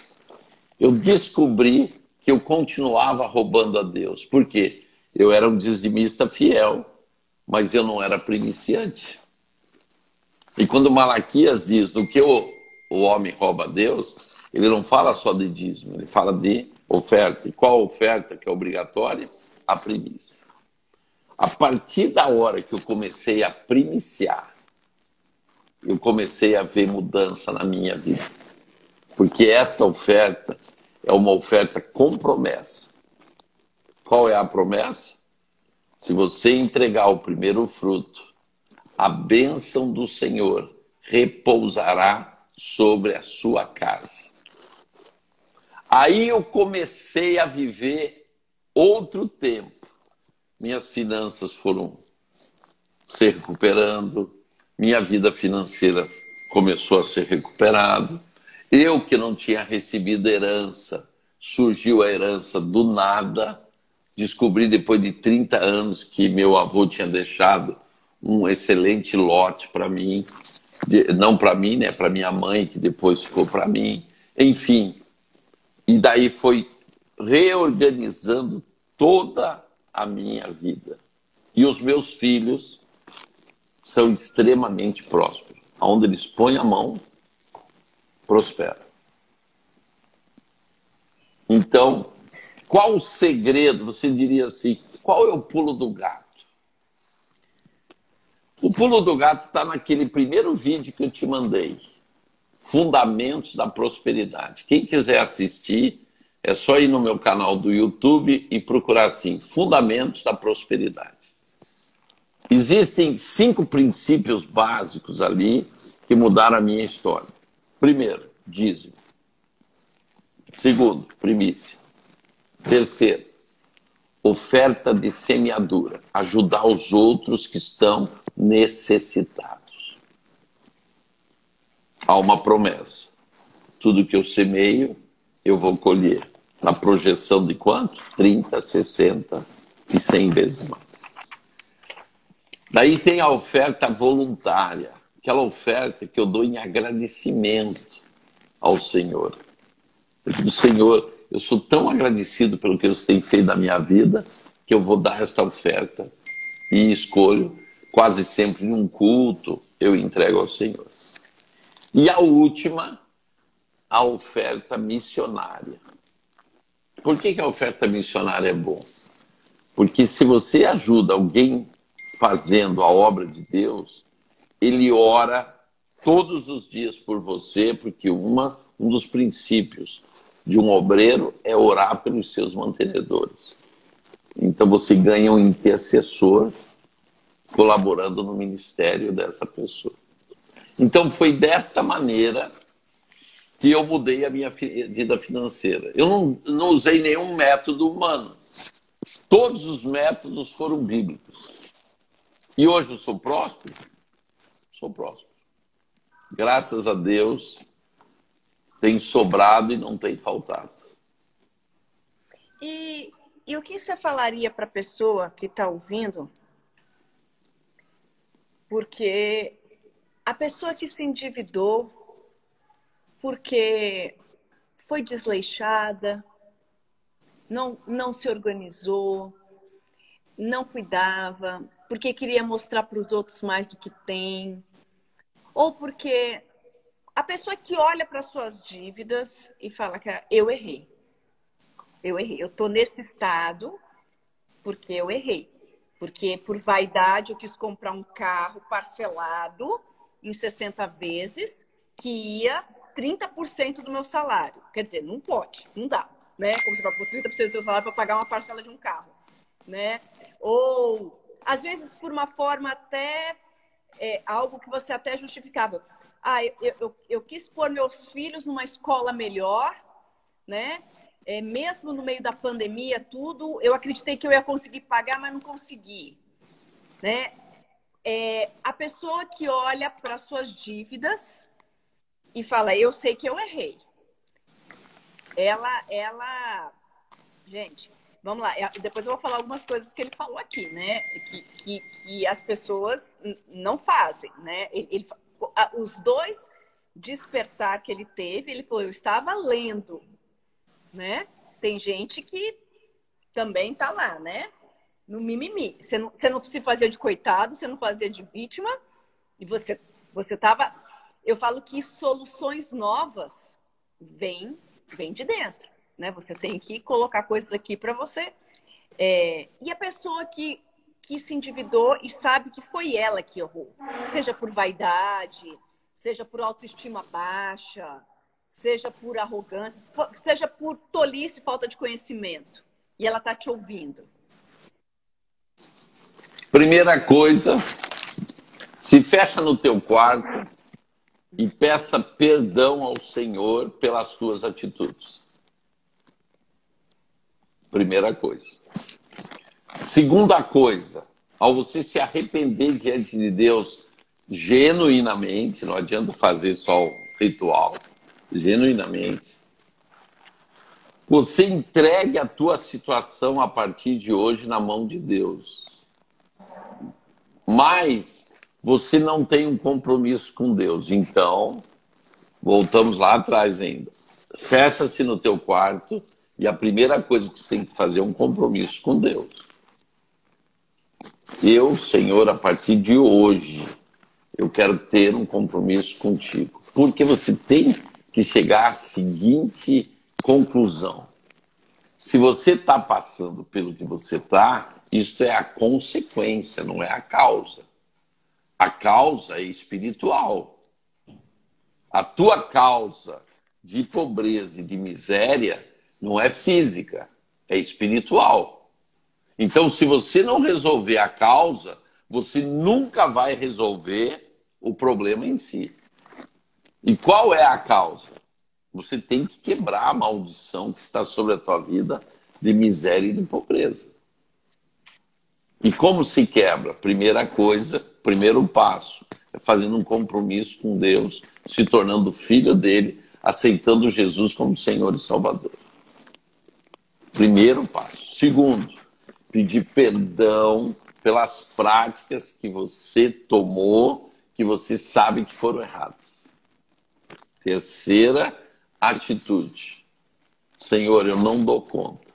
eu descobri que eu continuava roubando a Deus. Por quê? Eu era um dizimista fiel, mas eu não era primiciante. E quando Malaquias diz do que o homem rouba a Deus, ele não fala só de dízimo, ele fala de oferta. E qual oferta que é obrigatória? A primícia. A partir da hora que eu comecei a primiciar, eu comecei a ver mudança na minha vida. Porque esta oferta é uma oferta com promessa. Qual é a promessa? Se você entregar o primeiro fruto, a bênção do Senhor repousará sobre a sua casa. Aí eu comecei a viver outro tempo. Minhas finanças foram se recuperando, minha vida financeira começou a ser recuperada. Eu que não tinha recebido herança, surgiu a herança do nada. Descobri depois de 30 anos que meu avô tinha deixado um excelente lote para mim. Não para mim, né? Para minha mãe, que depois ficou para mim. Enfim, e daí foi reorganizando toda a minha vida. E os meus filhos são extremamente prósperos. Onde eles põem a mão, prospera. Então, qual o segredo? Você diria assim, qual é o pulo do gato? O pulo do gato está naquele primeiro vídeo que eu te mandei. Fundamentos da Prosperidade. Quem quiser assistir, é só ir no meu canal do YouTube e procurar assim, Fundamentos da Prosperidade. Existem 5 princípios básicos ali que mudaram a minha história. Primeiro, dízimo. Segundo, primícia. Terceiro, oferta de semeadura. Ajudar os outros que estão necessitados. Há uma promessa. Tudo que eu semeio, eu vou colher. Na projeção de quanto? 30, 60 e 100 vezes mais. Daí tem a oferta voluntária. Aquela oferta que eu dou em agradecimento ao Senhor. Eu digo, Senhor, eu sou tão agradecido pelo que você tem feito na minha vida que eu vou dar esta oferta e escolho, quase sempre num culto, eu entrego ao Senhor. E a última, a oferta missionária. Por que a oferta missionária é bom? Porque se você ajuda alguém fazendo a obra de Deus, ele ora todos os dias por você, porque um dos princípios de um obreiro é orar pelos seus mantenedores. Então você ganha um intercessor colaborando no ministério dessa pessoa. Então foi desta maneira que eu mudei a minha vida financeira. Eu não usei nenhum método humano. Todos os métodos foram bíblicos. E hoje eu sou próspero? Sou próspero. Graças a Deus, tem sobrado e não tem faltado. E o que você falaria para a pessoa que está ouvindo? Porque a pessoa que se endividou porque foi desleixada, não se organizou, não cuidava, porque queria mostrar para os outros mais do que tem, ou porque a pessoa que olha para suas dívidas e fala que eu errei, eu estou nesse estado porque eu errei, porque por vaidade eu quis comprar um carro parcelado em 60 vezes que ia 30% do meu salário. Quer dizer, não pode, não dá, né? Como você fala, por 30% do seu salário para pagar uma parcela de um carro, né? Ou, às vezes, por uma forma até, algo que você até justificável. Ah, eu quis pôr meus filhos numa escola melhor, né? Mesmo no meio da pandemia, tudo, eu acreditei que eu ia conseguir pagar, mas não consegui, né? A pessoa que olha para suas dívidas e fala, eu sei que eu errei. Gente, vamos lá. Depois eu vou falar algumas coisas que ele falou aqui, né? Que as pessoas não fazem, né? Os dois despertar que ele teve, ele falou, eu estava lendo, né? Tem gente que também tá lá, né? No mimimi. Você não se fazia de coitado, você não fazia de vítima, e você tava... Eu falo que soluções novas vêm de dentro, né? Você tem que colocar coisas aqui para você. E a pessoa que se endividou e sabe que foi ela que errou, seja por vaidade, seja por autoestima baixa, seja por arrogância, seja por tolice e falta de conhecimento, e ela tá te ouvindo. Primeira coisa, se fecha no teu quarto e peça perdão ao Senhor pelas tuas atitudes. Primeira coisa. Segunda coisa, ao você se arrepender diante de Deus genuinamente, não adianta fazer só o ritual, genuinamente, você entregue a tua situação a partir de hoje na mão de Deus. Mas você não tem um compromisso com Deus. Então, voltamos lá atrás ainda. Fecha-se no teu quarto e a primeira coisa que você tem que fazer é um compromisso com Deus. Eu, Senhor, a partir de hoje, eu quero ter um compromisso contigo. Porque você tem que chegar à seguinte conclusão. Se você está passando pelo que você está, isto é a consequência, não é a causa. A causa é espiritual. A tua causa de pobreza e de miséria não é física, é espiritual. Então, se você não resolver a causa, você nunca vai resolver o problema em si. E qual é a causa? Você tem que quebrar a maldição que está sobre a tua vida de miséria e de pobreza. E como se quebra? Primeira coisa, primeiro passo, é fazendo um compromisso com Deus, se tornando filho dele, aceitando Jesus como Senhor e Salvador. Primeiro passo. Segundo, pedir perdão pelas práticas que você tomou, que você sabe que foram erradas. Terceira atitude. Senhor, eu não dou conta.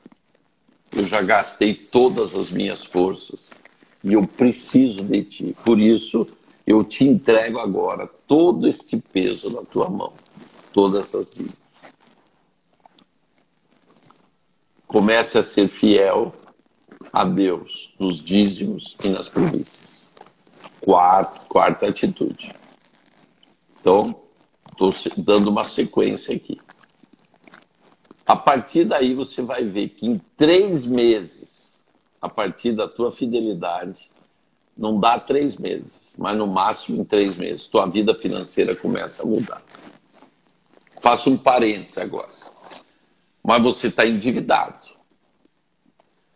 Eu já gastei todas as minhas forças e eu preciso de ti. Por isso, eu te entrego agora todo este peso na tua mão, todas essas dívidas. Comece a ser fiel a Deus nos dízimos e nas primícias. Quarta atitude. Então, estou dando uma sequência aqui. A partir daí, você vai ver que em 3 meses, a partir da tua fidelidade, não dá 3 meses, mas no máximo em 3 meses, tua vida financeira começa a mudar. Faço um parênteses agora. Mas você está endividado.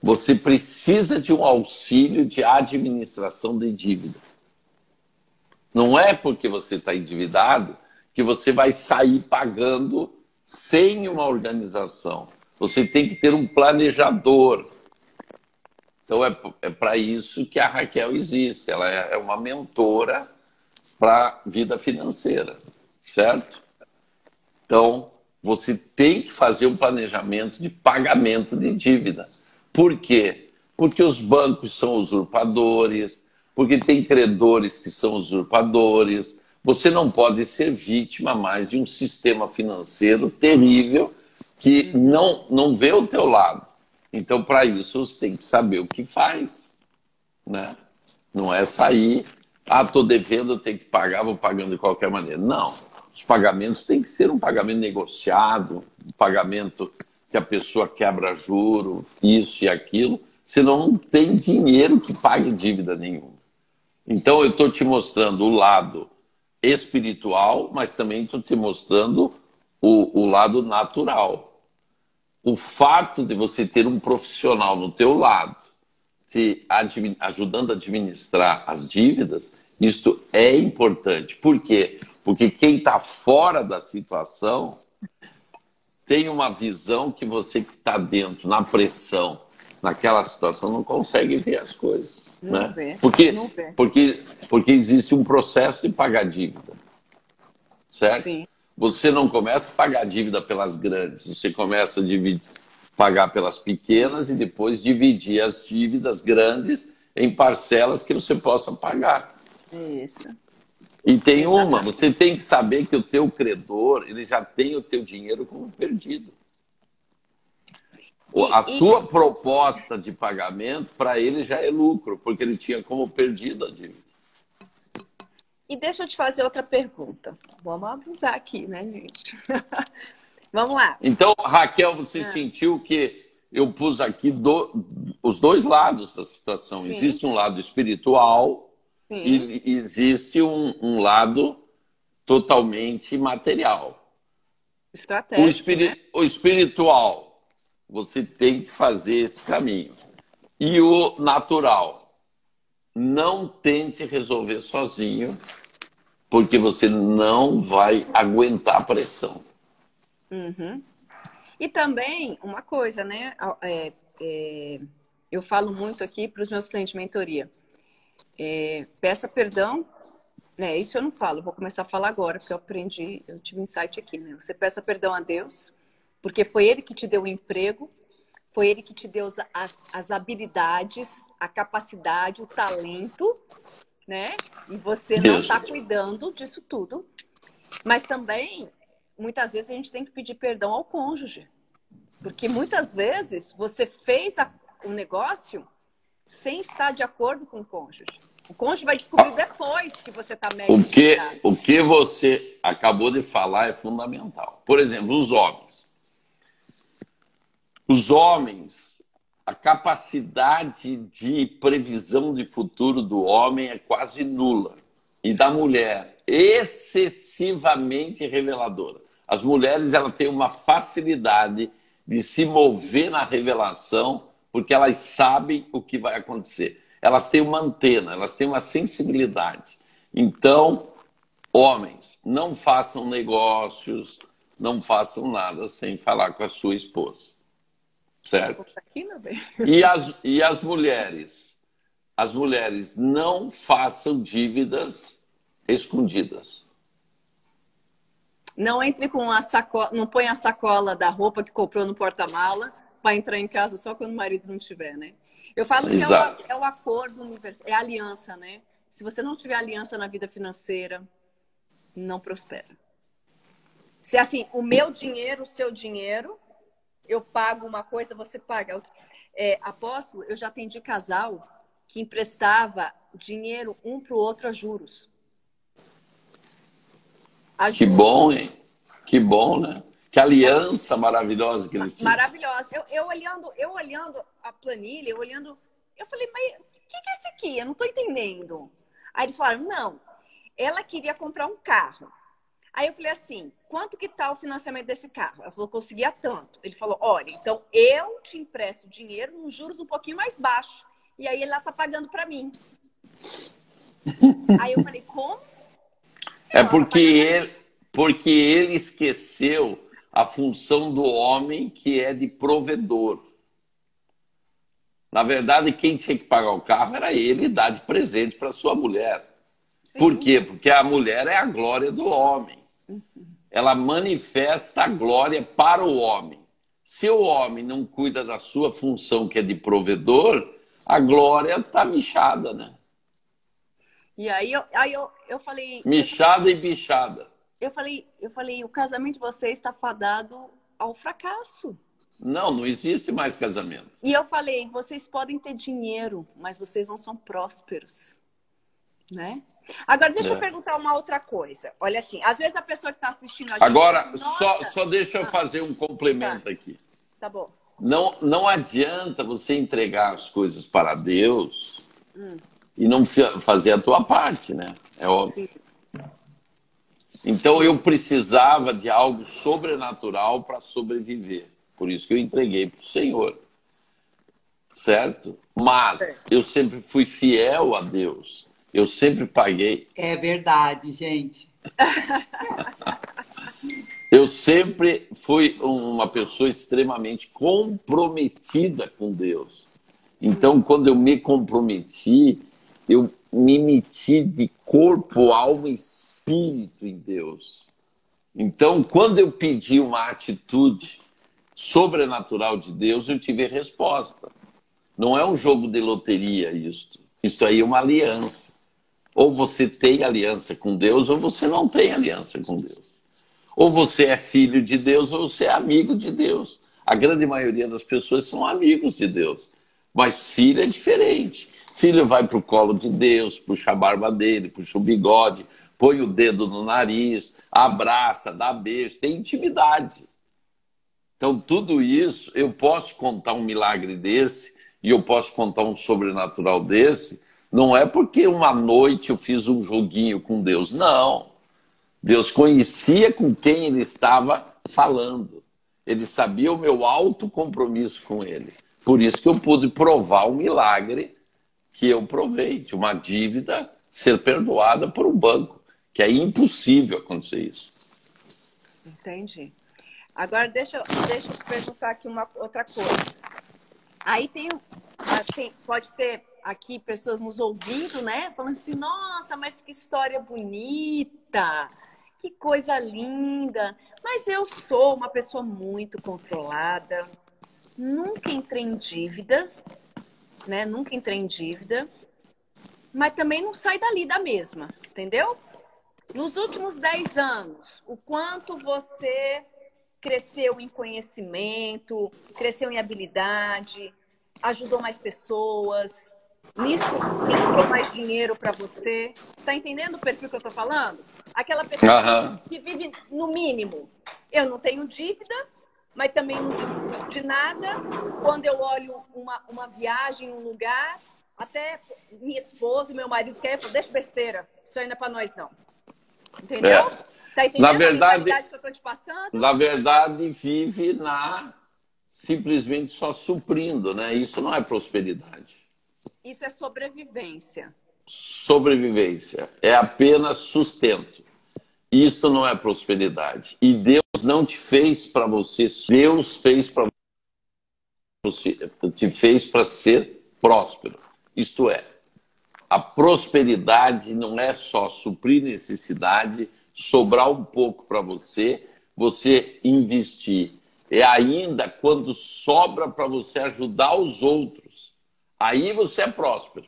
Você precisa de um auxílio de administração de dívida. Não é porque você está endividado que você vai sair pagando sem uma organização. Você tem que ter um planejador. Então é para isso que a Raquel existe. Ela é uma mentora para a vida financeira, certo? Então, você tem que fazer um planejamento de pagamento de dívida. Por quê? Porque os bancos são usurpadores, porque tem credores que são usurpadores. Você não pode ser vítima mais de um sistema financeiro terrível que não vê o teu lado. Então, para isso, você tem que saber o que faz, né? Não é sair, estou devendo, eu tenho que pagar, vou pagando de qualquer maneira. Não. Os pagamentos têm que ser um pagamento negociado, um pagamento que a pessoa quebra juro, isso e aquilo, senão não tem dinheiro que pague dívida nenhuma. Então eu estou te mostrando o lado espiritual, mas também estou te mostrando o lado natural. O fato de você ter um profissional no teu lado, te ajudando a administrar as dívidas, isto é importante. Por quê? Porque quem está fora da situação tem uma visão que você que está dentro, na pressão, naquela situação, não consegue ver as coisas. Não Né? vê, não vê. Porque existe um processo de pagar dívida. Certo? Sim. Você não começa a pagar dívida pelas grandes, você começa a pagar pelas pequenas e depois dividir as dívidas grandes em parcelas que você possa pagar. Isso. E tem uma, você tem que saber que o teu credor, ele já tem o teu dinheiro como perdido. A tua proposta de pagamento, para ele já é lucro, porque ele tinha como perdido a dívida. E deixa eu te fazer outra pergunta. Vamos abusar aqui, né, gente? Vamos lá. Então, Raquel, você sentiu que eu pus aqui os dois lados da situação. Sim. Existe um lado espiritual. Sim. E existe um lado totalmente material. Estratégico, o espiritual, você tem que fazer esse caminho. E o natural, não tente resolver sozinho, porque você não vai aguentar a pressão. Uhum. E também, uma coisa, né? Eu falo muito aqui para os meus clientes de mentoria. Peça perdão, né? Isso eu não falo, vou começar a falar agora, porque eu aprendi, eu tive um insight aqui, né? Você peça perdão a Deus, porque foi Ele que te deu o emprego, foi Ele que te deu as habilidades, a capacidade, o talento, né? E você não está cuidando disso tudo. Mas também, muitas vezes, a gente tem que pedir perdão ao cônjuge. Porque muitas vezes você fez o negócio sem estar de acordo com o cônjuge. O cônjuge vai descobrir depois que você está mega endividado. O que você acabou de falar é fundamental. Por exemplo, os homens. Os homens, a capacidade de previsão de futuro do homem é quase nula. E da mulher, excessivamente reveladora. As mulheres, elas têm uma facilidade de se mover na revelação, porque elas sabem o que vai acontecer. Elas têm uma antena, elas têm uma sensibilidade. Então, homens, não façam negócios, não façam nada sem falar com a sua esposa. Certo? Aqui, meu bem. E as mulheres? As mulheres não façam dívidas escondidas. Não entre com a sacola, não põe a sacola da roupa que comprou no porta-mala para entrar em casa só quando o marido não estiver, né? Eu falo que é o acordo universal, é a aliança, né? Se você não tiver aliança na vida financeira, não prospera. Se assim, o meu dinheiro, o seu dinheiro, eu pago uma coisa, você paga outra. Apóstolo, eu já atendi casal que emprestava dinheiro um para o outro a juros. Que bom, hein? Que bom, né? Que aliança maravilhosa que eles tinham. Maravilhosa. Eu olhando a planilha, eu falei, mas o que é esse aqui? Eu não estou entendendo. Aí eles falaram, não, ela queria comprar um carro. Aí eu falei assim, quanto que tá o financiamento desse carro? Ela falou, conseguia tanto. Ele falou, olha, então eu te empresto dinheiro nos juros um pouquinho mais baixos. E aí ela tá pagando para mim. Aí eu falei, como? É porque ele esqueceu a função do homem, que é de provedor. Na verdade, quem tinha que pagar o carro era ele e dar de presente para sua mulher. Sim. Por quê? Porque a mulher é a glória do homem. Ela manifesta a glória para o homem. Se o homem não cuida da sua função, que é de provedor, a glória está michada, né? E aí eu falei... Michada e bichada. Eu falei, o casamento de vocês está fadado ao fracasso. Não existe mais casamento. E eu falei, vocês podem ter dinheiro, mas vocês não são prósperos, né? Agora, deixa eu perguntar uma outra coisa. Olha assim, às vezes a pessoa que está assistindo a gente... Agora, assim, só deixa eu fazer um complemento aqui. Tá bom. Não adianta você entregar as coisas para Deus e não fazer a tua parte, né? É óbvio. Sim. Então, eu precisava de algo sobrenatural para sobreviver. Por isso que eu entreguei para o Senhor. Certo? Mas eu sempre fui fiel a Deus. Eu sempre paguei. É verdade, gente. Eu sempre fui uma pessoa extremamente comprometida com Deus. Então, quando eu me comprometi, eu me meti de corpo, alma e espírito em Deus. Então, quando eu pedi uma atitude sobrenatural de Deus, eu tive resposta. Não é um jogo de loteria isto. Isto aí é uma aliança. Ou você tem aliança com Deus, ou você não tem aliança com Deus. Ou você é filho de Deus, ou você é amigo de Deus. A grande maioria das pessoas são amigos de Deus. Mas filho é diferente. Filho vai para o colo de Deus, puxa a barba dele, puxa o bigode, põe o dedo no nariz, abraça, dá beijo, tem intimidade. Então, tudo isso, eu posso contar um milagre desse, e eu posso contar um sobrenatural desse, não é porque uma noite eu fiz um joguinho com Deus, não. Deus conhecia com quem ele estava falando. Ele sabia o meu alto compromisso com ele. Por isso que eu pude provar o milagre que eu provei, de uma dívida ser perdoada por um banco, que é impossível acontecer isso. Entendi. Agora, deixa eu perguntar aqui uma outra coisa. Aí pode ter aqui pessoas nos ouvindo, né? Falando assim, nossa, mas que história bonita, que coisa linda. Mas eu sou uma pessoa muito controlada, nunca entrei em dívida, né? Nunca entrei em dívida, mas também não sai dali da mesma, entendeu? Nos últimos 10 anos, o quanto você cresceu em conhecimento, cresceu em habilidade, ajudou mais pessoas, nisso entrou mais dinheiro para você. Tá entendendo o perfil que eu tô falando? Aquela pessoa que vive no mínimo. Eu não tenho dívida, mas também não desfruto de nada. Quando eu olho uma viagem, um lugar, até minha esposa e meu marido querem, deixa besteira, isso ainda é para nós não. Entendeu? Tá entendendo na verdade, a realidade que eu tô te passando? Na verdade, vive simplesmente só suprindo, né? Isso não é prosperidade. Isso é sobrevivência. Sobrevivência. É apenas sustento. Isto não é prosperidade. E Deus não te fez para você. Deus fez para você, te fez para ser próspero. Isto é, a prosperidade não é só suprir necessidade, sobrar um pouco para você, você investir. É ainda quando sobra para você ajudar os outros. Aí você é próspero.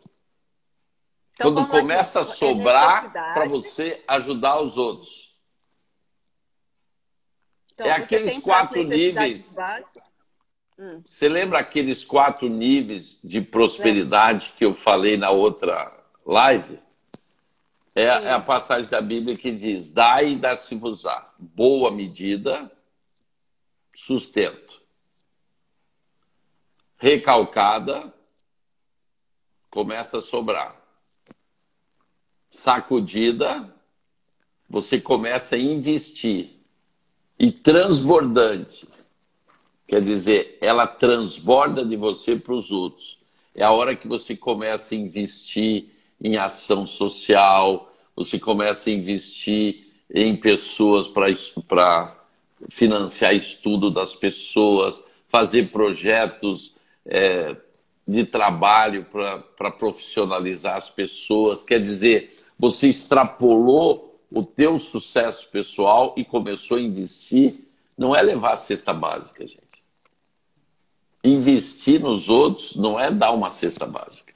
Então, quando começa a sobrar para você ajudar os outros. Então, é aqueles 4 níveis. Básicas. Você lembra aqueles 4 níveis de prosperidade que eu falei na outra live? É a passagem da Bíblia que diz: dai e dar-se-vos-á, boa medida, sustento. Recalcada, começa a sobrar. Sacudida, você começa a investir. E transbordante, quer dizer, ela transborda de você para os outros. É a hora que você começa a investir em ação social, você começa a investir em pessoas para financiar estudo das pessoas, fazer projetos de trabalho para profissionalizar as pessoas. Quer dizer, você extrapolou o teu sucesso pessoal e começou a investir. Não é levar a cesta básica, gente. Investir nos outros não é dar uma cesta básica.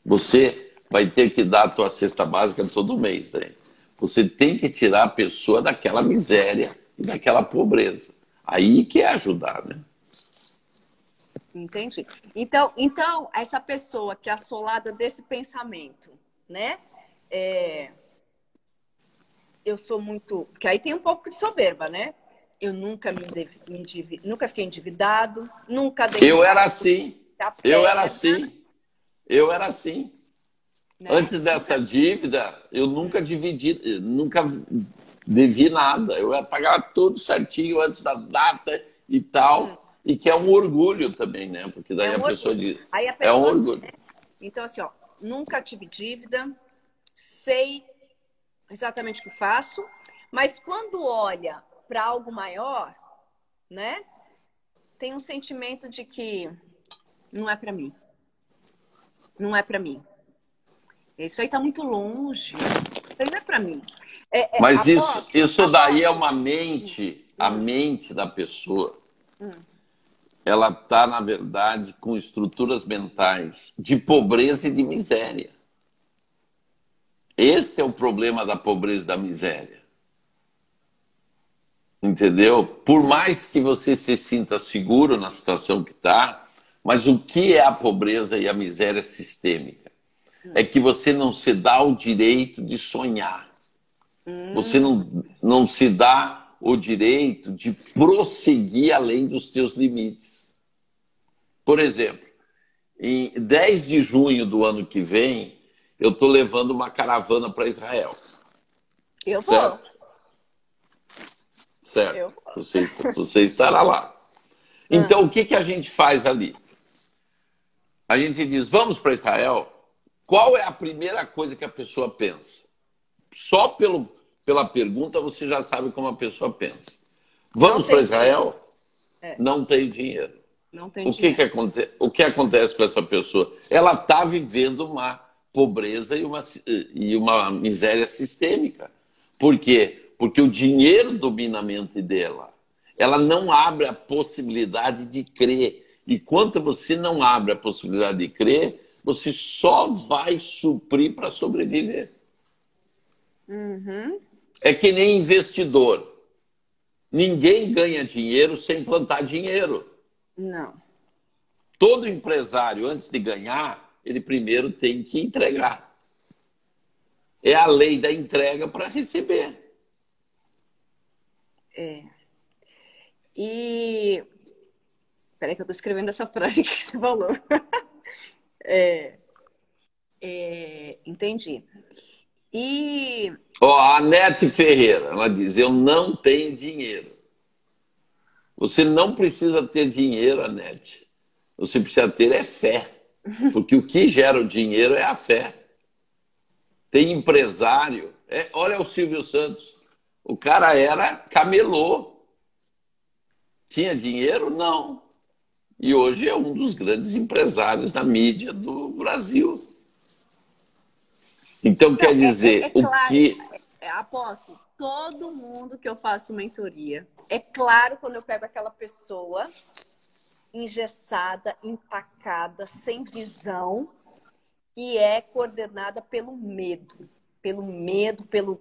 Você vai ter que dar a tua cesta básica todo mês, né? Você tem que tirar a pessoa daquela miséria e daquela pobreza. Aí que é ajudar, né? Entendi. Então, essa pessoa que é assolada desse pensamento, né? Eu sou muito... Porque aí tem um pouco de soberba, né? Eu nunca nunca fiquei endividado, nunca dei... Eu era assim. Eu era assim. Eu era assim. Né? Antes dessa dívida, eu nunca devi nada. Eu ia pagar tudo certinho antes da data e tal. E que é um orgulho também, né? Porque daí a pessoa diz... É um orgulho. Então, assim, ó, nunca tive dívida, sei exatamente o que faço, mas quando olha para algo maior, né? Tem um sentimento de que não é para mim. Não é para mim. Isso aí tá muito longe. Isso aí não é para mim. Mas isso daí é uma mente, a mente da pessoa. Ela está, na verdade, com estruturas mentais de pobreza e de miséria. Este é o problema da pobreza e da miséria. Entendeu? Por mais que você se sinta seguro na situação que está, mas o que é a pobreza e a miséria sistêmica? É que você não se dá o direito de sonhar. Você não se dá o direito de prosseguir além dos teus limites. Por exemplo, em 10 de junho do ano que vem, eu estou levando uma caravana para Israel. Eu vou. Certo. Você estará lá. Então, o que a gente faz ali? A gente diz, vamos para Israel? Qual é a primeira coisa que a pessoa pensa? Só pela pergunta você já sabe como a pessoa pensa. Vamos para Israel? Não tenho dinheiro. Não tem dinheiro. O que acontece com essa pessoa? Ela está vivendo uma pobreza e uma miséria sistêmica. Por quê? Porque o dinheiro domina a mente dela. Ela não abre a possibilidade de crer. E quanto você não abre a possibilidade de crer, você só vai suprir para sobreviver. É que nem investidor. Ninguém ganha dinheiro sem plantar dinheiro. Não. Todo empresário, antes de ganhar, ele primeiro tem que entregar. É a lei da entrega para receber. E... Peraí que eu estou escrevendo essa frase que você falou. Entendi. E... A Anete Ferreira, ela diz, eu não tenho dinheiro. Você não precisa ter dinheiro, Anete. Você precisa ter fé. Porque o que gera o dinheiro é a fé. Tem empresário. Olha o Silvio Santos. O cara era camelô. Tinha dinheiro? Não. E hoje é um dos grandes empresários da mídia do Brasil. Então, quer dizer, claro, o que... Apóstolo, todo mundo que eu faço mentoria, é claro quando eu pego aquela pessoa engessada, empacada, sem visão, que é coordenada pelo medo, pelo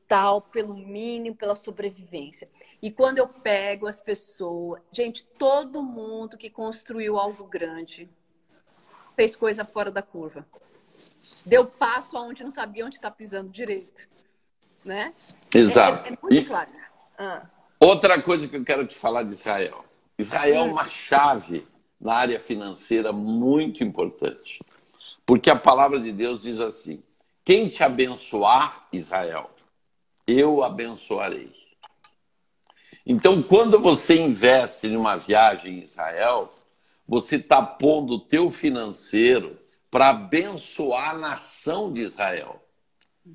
tal, pelo mínimo, pela sobrevivência. E quando eu pego as pessoas, gente, todo mundo que construiu algo grande fez coisa fora da curva. Deu passo aonde não sabia onde está pisando direito, né? Exato. É muito claro. Outra coisa que eu quero te falar de Israel. Israel é uma chave na área financeira muito importante. Porque a palavra de Deus diz assim: quem te abençoar, Israel, eu abençoarei. Então, quando você investe em uma viagem em Israel, você está pondo o teu financeiro para abençoar a nação de Israel.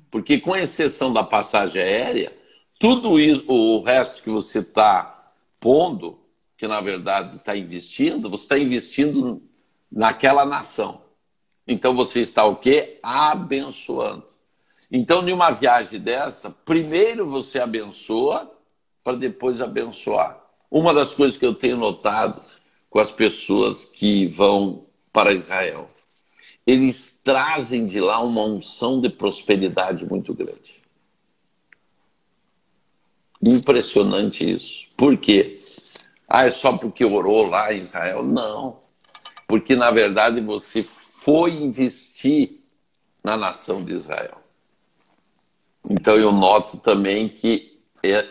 Porque, com exceção da passagem aérea, tudo isso, o resto que você está pondo, que na verdade está investindo, você está investindo naquela nação. Então você está o quê? Abençoando. Então, em uma viagem dessa, primeiro você abençoa para depois abençoar. Uma das coisas que eu tenho notado com as pessoas que vão para Israel, eles trazem de lá uma unção de prosperidade muito grande. Impressionante isso. Por quê? Ah, é só porque orou lá em Israel? Não. Porque, na verdade, você foi investir na nação de Israel. Então, eu noto também que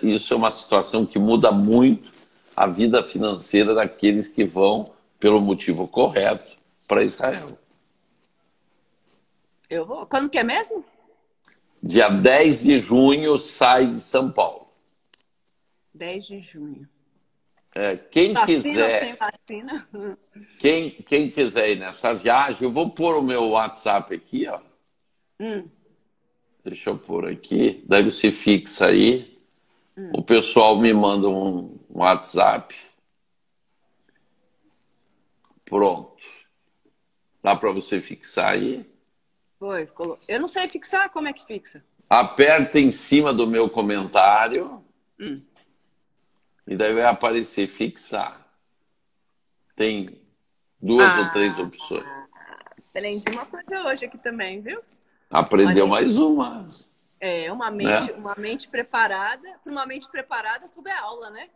isso é uma situação que muda muito a vida financeira daqueles que vão, pelo motivo correto, para Israel. Eu vou. Quando que é mesmo? Dia 10 de junho sai de São Paulo. 10 de junho. Quem Vacina quiser, ou sem vacina? quem quiser ir nessa viagem, eu vou pôr o meu WhatsApp aqui, ó. Deixa eu pôr aqui, daí você fixa aí. O pessoal me manda um WhatsApp. Pronto. Dá para você fixar aí. Foi. Eu não sei fixar. Como é que fixa? Aperta em cima do meu comentário. E daí vai aparecer fixar. Tem duas ou três opções. Aprendi uma coisa hoje aqui também, viu? Aprendeu Olha, mais uma. uma Né? mente preparada. Para uma mente preparada, tudo é aula, né?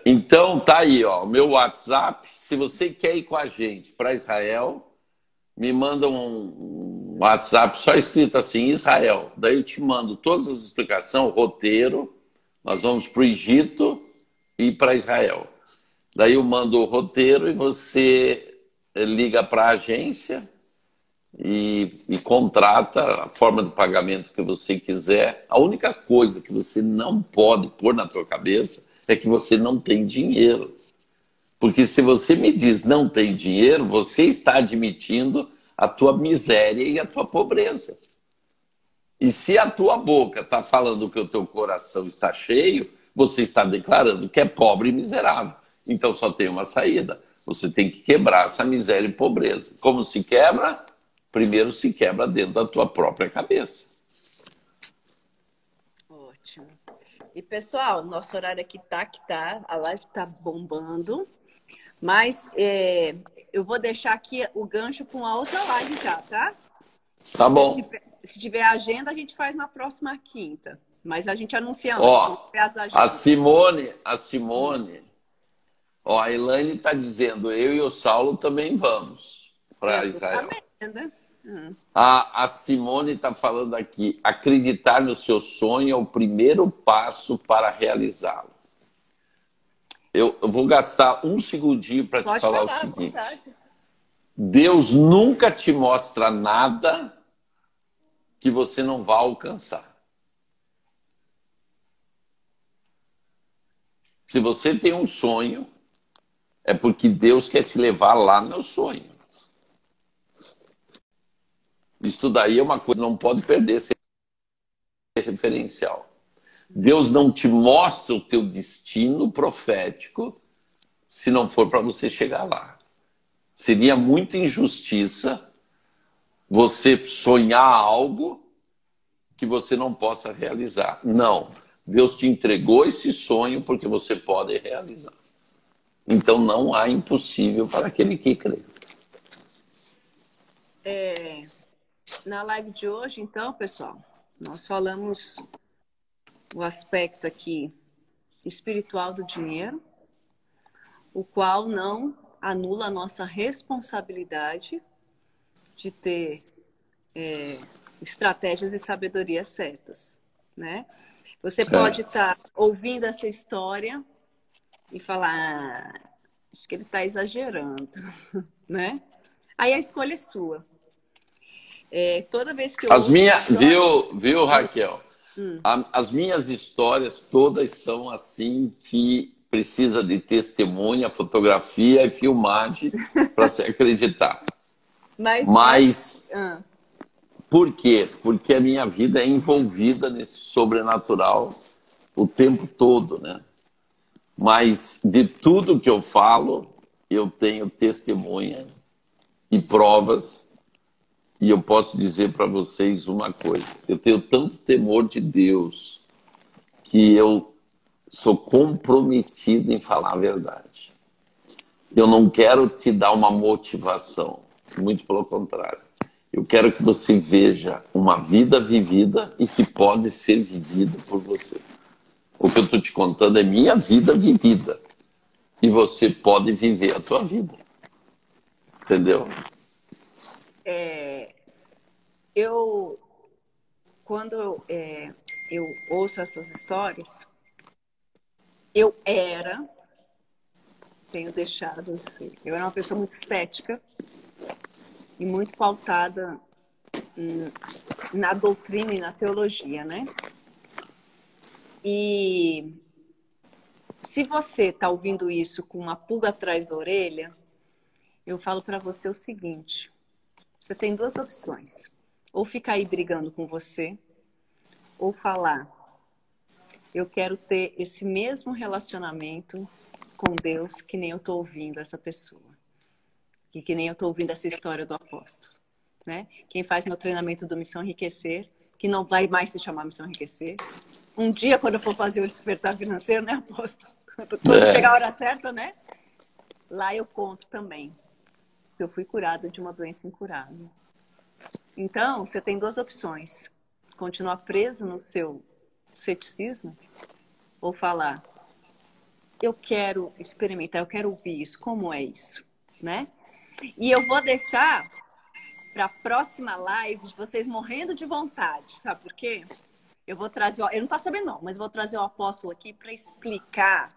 Então tá aí, ó, o meu WhatsApp. Se você quer ir com a gente para Israel, me manda um WhatsApp só escrito assim, Israel. Daí eu te mando todas as explicações, roteiro. Nós vamos para o Egito e para Israel. Daí eu mando o roteiro e você liga para a agência e contrata a forma de pagamento que você quiser. A única coisa que você não pode pôr na tua cabeça é que você não tem dinheiro. Porque se você me diz não tem dinheiro, você está admitindo a tua miséria e a tua pobreza. E se a tua boca está falando que o teu coração está cheio, você está declarando que é pobre e miserável. Então só tem uma saída. Você tem que quebrar essa miséria e pobreza. Como se quebra? Primeiro se quebra dentro da tua própria cabeça. Ótimo. E pessoal, nosso horário aqui tá, a live tá bombando, mas eu vou deixar aqui o gancho com a outra live já, tá? Tá bom. Se tiver agenda, a gente faz na próxima quinta, mas a gente anuncia antes, vamos Ó, ver as a agendas. Simone, ó, a Elaine está dizendo, eu e o Saulo também vamos para Eu tô Israel. sabendo. A Simone está falando aqui, acreditar no seu sonho é o primeiro passo para realizá-lo. Eu vou gastar um segundinho para te Pode falar o falar, à seguinte. vontade. Deus nunca te mostra nada que você não vá alcançar. Se você tem um sonho, é porque Deus quer te levar lá no sonho. Isso daí é uma coisa que não pode perder esse referencial. Deus não te mostra o teu destino profético se não for para você chegar lá. Seria muita injustiça você sonhar algo que você não possa realizar. Não. Deus te entregou esse sonho porque você pode realizar. Então não há impossível para aquele que crê. Na live de hoje, então, pessoal, Nós falamos o aspecto aqui espiritual do dinheiro, o qual não anula a nossa responsabilidade de ter estratégias e sabedorias certas, né? Você pode estar ouvindo essa história e falar, acho que ele está exagerando, né? Aí a escolha é sua. Toda vez que eu As ouço minhas, história... viu, Raquel? As minhas histórias todas são assim que precisa de testemunha, fotografia e filmagem para se acreditar. Mas por quê? Porque a minha vida é envolvida nesse sobrenatural o tempo todo, né? Mas de tudo que eu falo, eu tenho testemunha e provas. E eu posso dizer para vocês uma coisa. Eu tenho tanto temor de Deus que eu sou comprometido em falar a verdade. Eu não quero te dar uma motivação, muito pelo contrário. Eu quero que você veja uma vida vivida e que pode ser vivida por você. O que eu estou te contando é minha vida vivida. E você pode viver a tua vida. Entendeu? Quando eu ouço essas histórias, tenho deixado de ser. Eu era uma pessoa muito cética e muito pautada na doutrina e na teologia, né? E se você está ouvindo isso com uma pulga atrás da orelha, eu falo para você o seguinte: você tem duas opções. Ou ficar aí brigando com você, ou falar, eu quero ter esse mesmo relacionamento com Deus que nem eu estou ouvindo essa pessoa. E que nem eu estou ouvindo essa história do apóstolo. Né? Quem faz meu treinamento do Missão Enriquecer, que não vai mais se chamar Missão Enriquecer. Um dia, quando eu for fazer o despertar financeiro, né, apóstolo? Quando chegar a hora certa, né? Lá eu conto também que eu fui curada de uma doença incurável. Então, você tem duas opções. Continuar preso no seu ceticismo ou falar, eu quero experimentar, eu quero ouvir isso, como é isso, né? E eu vou deixar para a próxima live vocês morrendo de vontade, sabe por quê? Eu vou trazer, eu não tá sabendo não, mas vou trazer o apóstolo aqui para explicar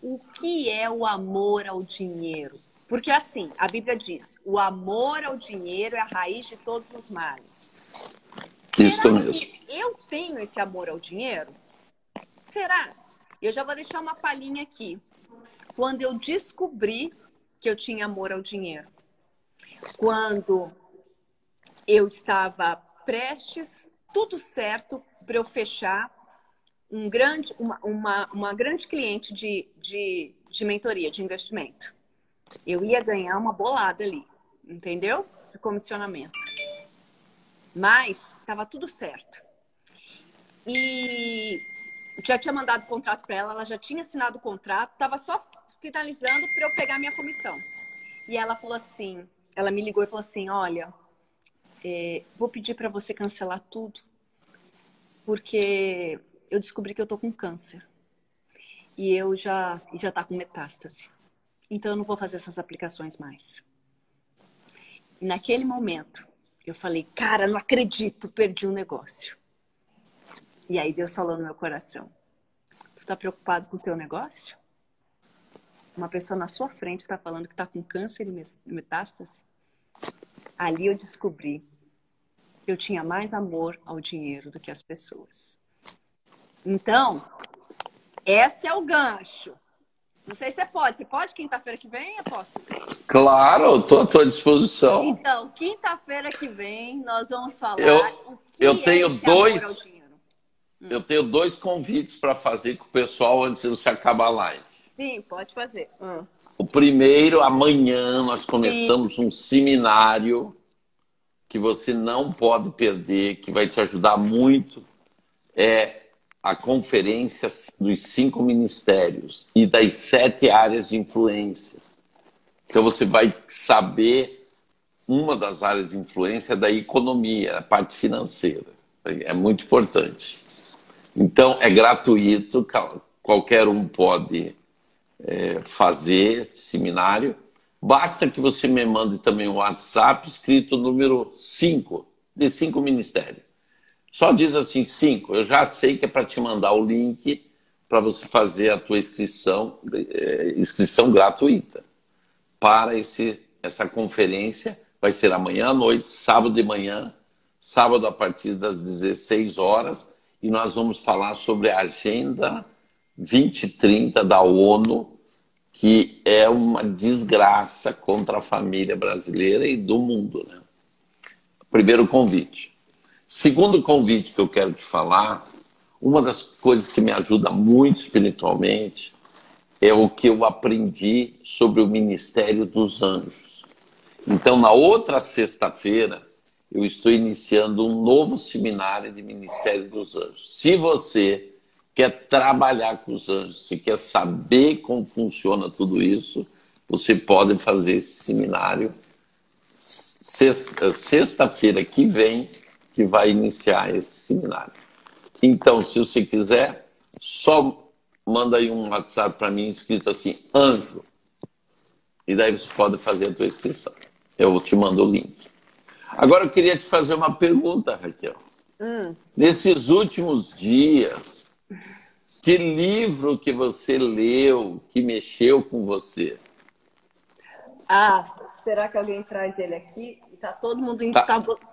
o que é o amor ao dinheiro. Porque assim, a Bíblia diz, o amor ao dinheiro é a raiz de todos os males. Isso mesmo. Que eu tenho esse amor ao dinheiro? Será? Eu já vou deixar uma palhinha aqui. Quando eu descobri que eu tinha amor ao dinheiro. Quando eu estava prestes, tudo certo, para eu fechar uma grande cliente de mentoria, de investimento. Eu ia ganhar uma bolada ali, entendeu? De comissionamento. Mas estava tudo certo. E eu já tinha mandado o contrato para ela, ela já tinha assinado o contrato, estava só finalizando para eu pegar minha comissão. E ela falou assim, ela me ligou e falou assim, olha, vou pedir para você cancelar tudo, porque eu descobri que eu tô com câncer. E eu já tá com metástase. Então eu não vou fazer essas aplicações mais. E naquele momento, eu falei, cara, não acredito, perdi um negócio. E aí Deus falou no meu coração, tu tá preocupado com o teu negócio? Uma pessoa na sua frente está falando que tá com câncer e metástase? Ali eu descobri que eu tinha mais amor ao dinheiro do que as pessoas. Então, esse é o gancho. Não sei se você pode. Você pode quinta-feira que vem, apóstolo? Claro, estou à tua disposição. Então, quinta-feira que vem, nós vamos falar o que eu tenho é esse amor ao dinheiro. Eu tenho 2 convites para fazer com o pessoal antes de se acabar a live. Sim, pode fazer. O primeiro, amanhã, nós começamos um seminário que você não pode perder, que vai te ajudar muito. É a conferência dos 5 ministérios e das 7 áreas de influência. Então você vai saber, uma das áreas de influência é da economia, a parte financeira. É muito importante. Então, é gratuito, qualquer um pode fazer este seminário. Basta que você me mande também um WhatsApp escrito número 5, de 5 ministérios. Só diz assim, 5. Eu já sei que é para te mandar o link para você fazer a tua inscrição gratuita para essa conferência. Vai ser amanhã à noite, sábado de manhã, sábado a partir das 16 horas, e nós vamos falar sobre a Agenda 2030 da ONU, que é uma desgraça contra a família brasileira e do mundo, né? Primeiro convite. Segundo convite que eu quero te falar, uma das coisas que me ajuda muito espiritualmente é o que eu aprendi sobre o ministério dos anjos. Então, na outra sexta-feira, eu estou iniciando um novo seminário de Ministério dos Anjos. Se você quer trabalhar com os anjos, se quer saber como funciona tudo isso, você pode fazer esse seminário sexta-feira que vem, que vai iniciar esse seminário. Então, se você quiser, só manda aí um WhatsApp para mim escrito assim, anjo. E daí você pode fazer a tua inscrição. Eu te mando o link. Agora eu queria te fazer uma pergunta, Raquel. Nesses últimos dias, que livro que você leu que mexeu com você? Será que alguém traz ele aqui? Tá todo mundo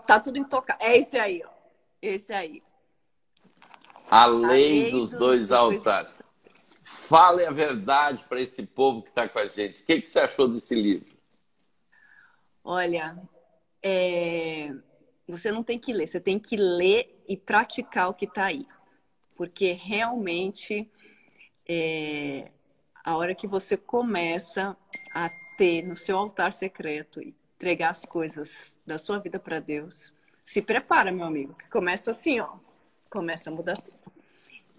tá tudo intocado. É esse aí, ó. Esse aí. A Lei dos Dois Altares. Fale a verdade para esse povo que está com a gente. O que você achou desse livro? Olha, você não tem que ler, você tem que ler e praticar o que está aí. Porque realmente, a hora que você começa a ter no seu altar secreto e entregar as coisas da sua vida para Deus, se prepara, meu amigo, que começa assim, ó. Começa a mudar tudo.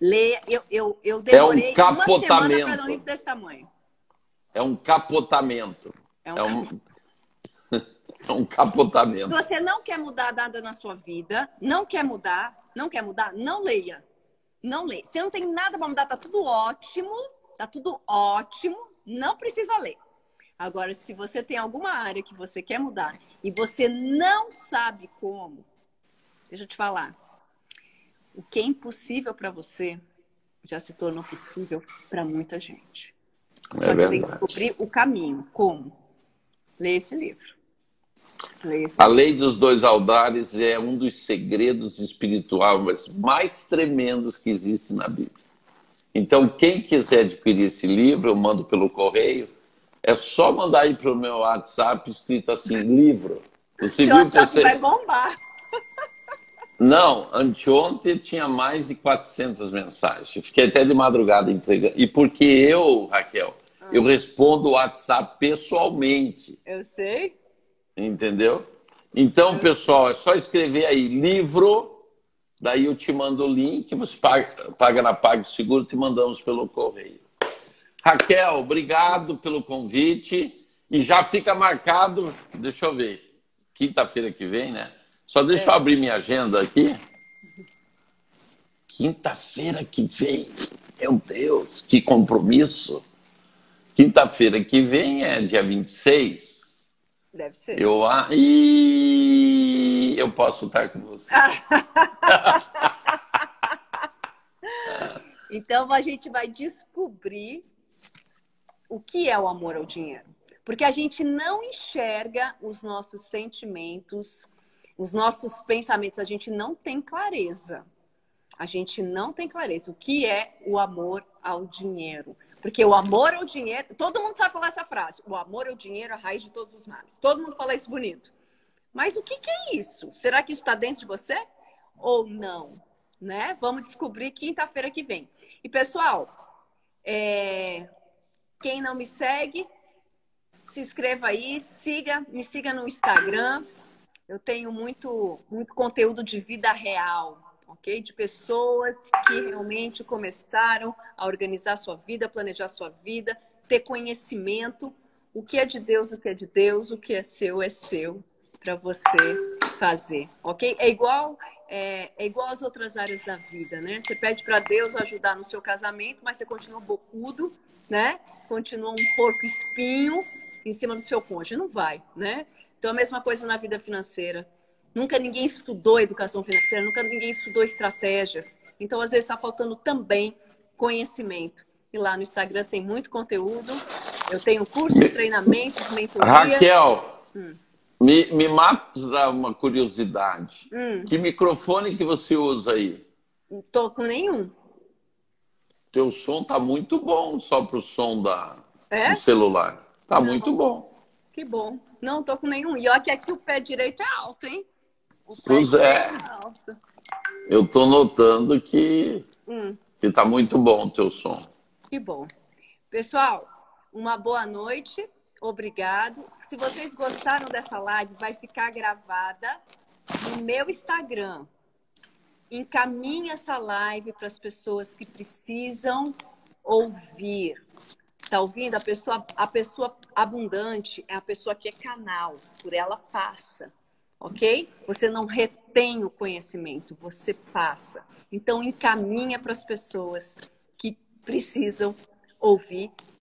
Leia, eu demorei uma semana para ler um livro desse tamanho. É um capotamento. É um capotamento. Se você não quer mudar nada na sua vida, não quer mudar, não leia. Não leia. Se não tem nada para mudar, tá tudo ótimo, não precisa ler. Agora, se você tem alguma área que você quer mudar e você não sabe como, deixa eu te falar. O que é impossível para você já se tornou possível para muita gente. Só que tem que descobrir o caminho. Como? Lê esse livro. A Lei dos Dois Altares é um dos segredos espirituais mais tremendos que existem na Bíblia. Então, quem quiser adquirir esse livro, eu mando pelo correio. É só mandar aí para o meu WhatsApp escrito assim, livro. Seu WhatsApp vai bombar. Não, anteontem tinha mais de 400 mensagens. Eu fiquei até de madrugada entregando. E porque eu, Raquel, eu respondo o WhatsApp pessoalmente. Eu sei. Entendeu? Então, pessoal, é só escrever aí, livro, daí eu te mando o link, você paga na PagSeguro, te mandamos pelo correio. Raquel, obrigado pelo convite. E já fica marcado, deixa eu ver, quinta-feira que vem, né? Só deixa eu abrir minha agenda aqui. Quinta-feira que vem. Meu Deus, que compromisso. Quinta-feira que vem é dia 26. Deve ser. Eu posso estar com você. Então a gente vai descobrir o que é o amor ao dinheiro. Porque a gente não enxerga os nossos sentimentos, os nossos pensamentos, a gente não tem clareza. A gente não tem clareza. O que é o amor ao dinheiro? Porque o amor ao dinheiro... Todo mundo sabe falar essa frase. O amor ao dinheiro é a raiz de todos os males. Todo mundo fala isso bonito. Mas o que é isso? Será que isso está dentro de você? Ou não? Né? Vamos descobrir quinta-feira que vem. E, pessoal, quem não me segue, se inscreva aí, me siga no Instagram. Eu tenho muito conteúdo de vida real, ok? De pessoas que realmente começaram a organizar sua vida, planejar sua vida, ter conhecimento. O que é de Deus, o que é de Deus, o que é seu para você fazer, ok? É igual é igual às outras áreas da vida, né? Você pede para Deus ajudar no seu casamento, mas você continua bocudo, né? Continua um porco espinho em cima do seu cônjuge. Não vai, né? Então, a mesma coisa na vida financeira. Nunca ninguém estudou educação financeira, nunca ninguém estudou estratégias. Então, às vezes, está faltando também conhecimento. E lá no Instagram tem muito conteúdo. Eu tenho cursos, treinamentos, mentorias. Raquel, me mata uma curiosidade. Que microfone que você usa aí? Não tô com nenhum. Teu som tá muito bom, só pro som É? do celular. Tá Não. muito bom. Que bom. Não tô com nenhum. E olha que aqui o pé direito é alto, hein? O pé Pois direito é. é alto. Eu tô notando que tá muito bom o teu som. Que bom. Pessoal, uma boa noite. Obrigado. Se vocês gostaram dessa live, vai ficar gravada no meu Instagram. Encaminhe essa live para as pessoas que precisam ouvir. Tá ouvindo? A pessoa abundante é a pessoa que é canal, por ela passa, ok? Você não retém o conhecimento, você passa. Então, encaminha para as pessoas que precisam ouvir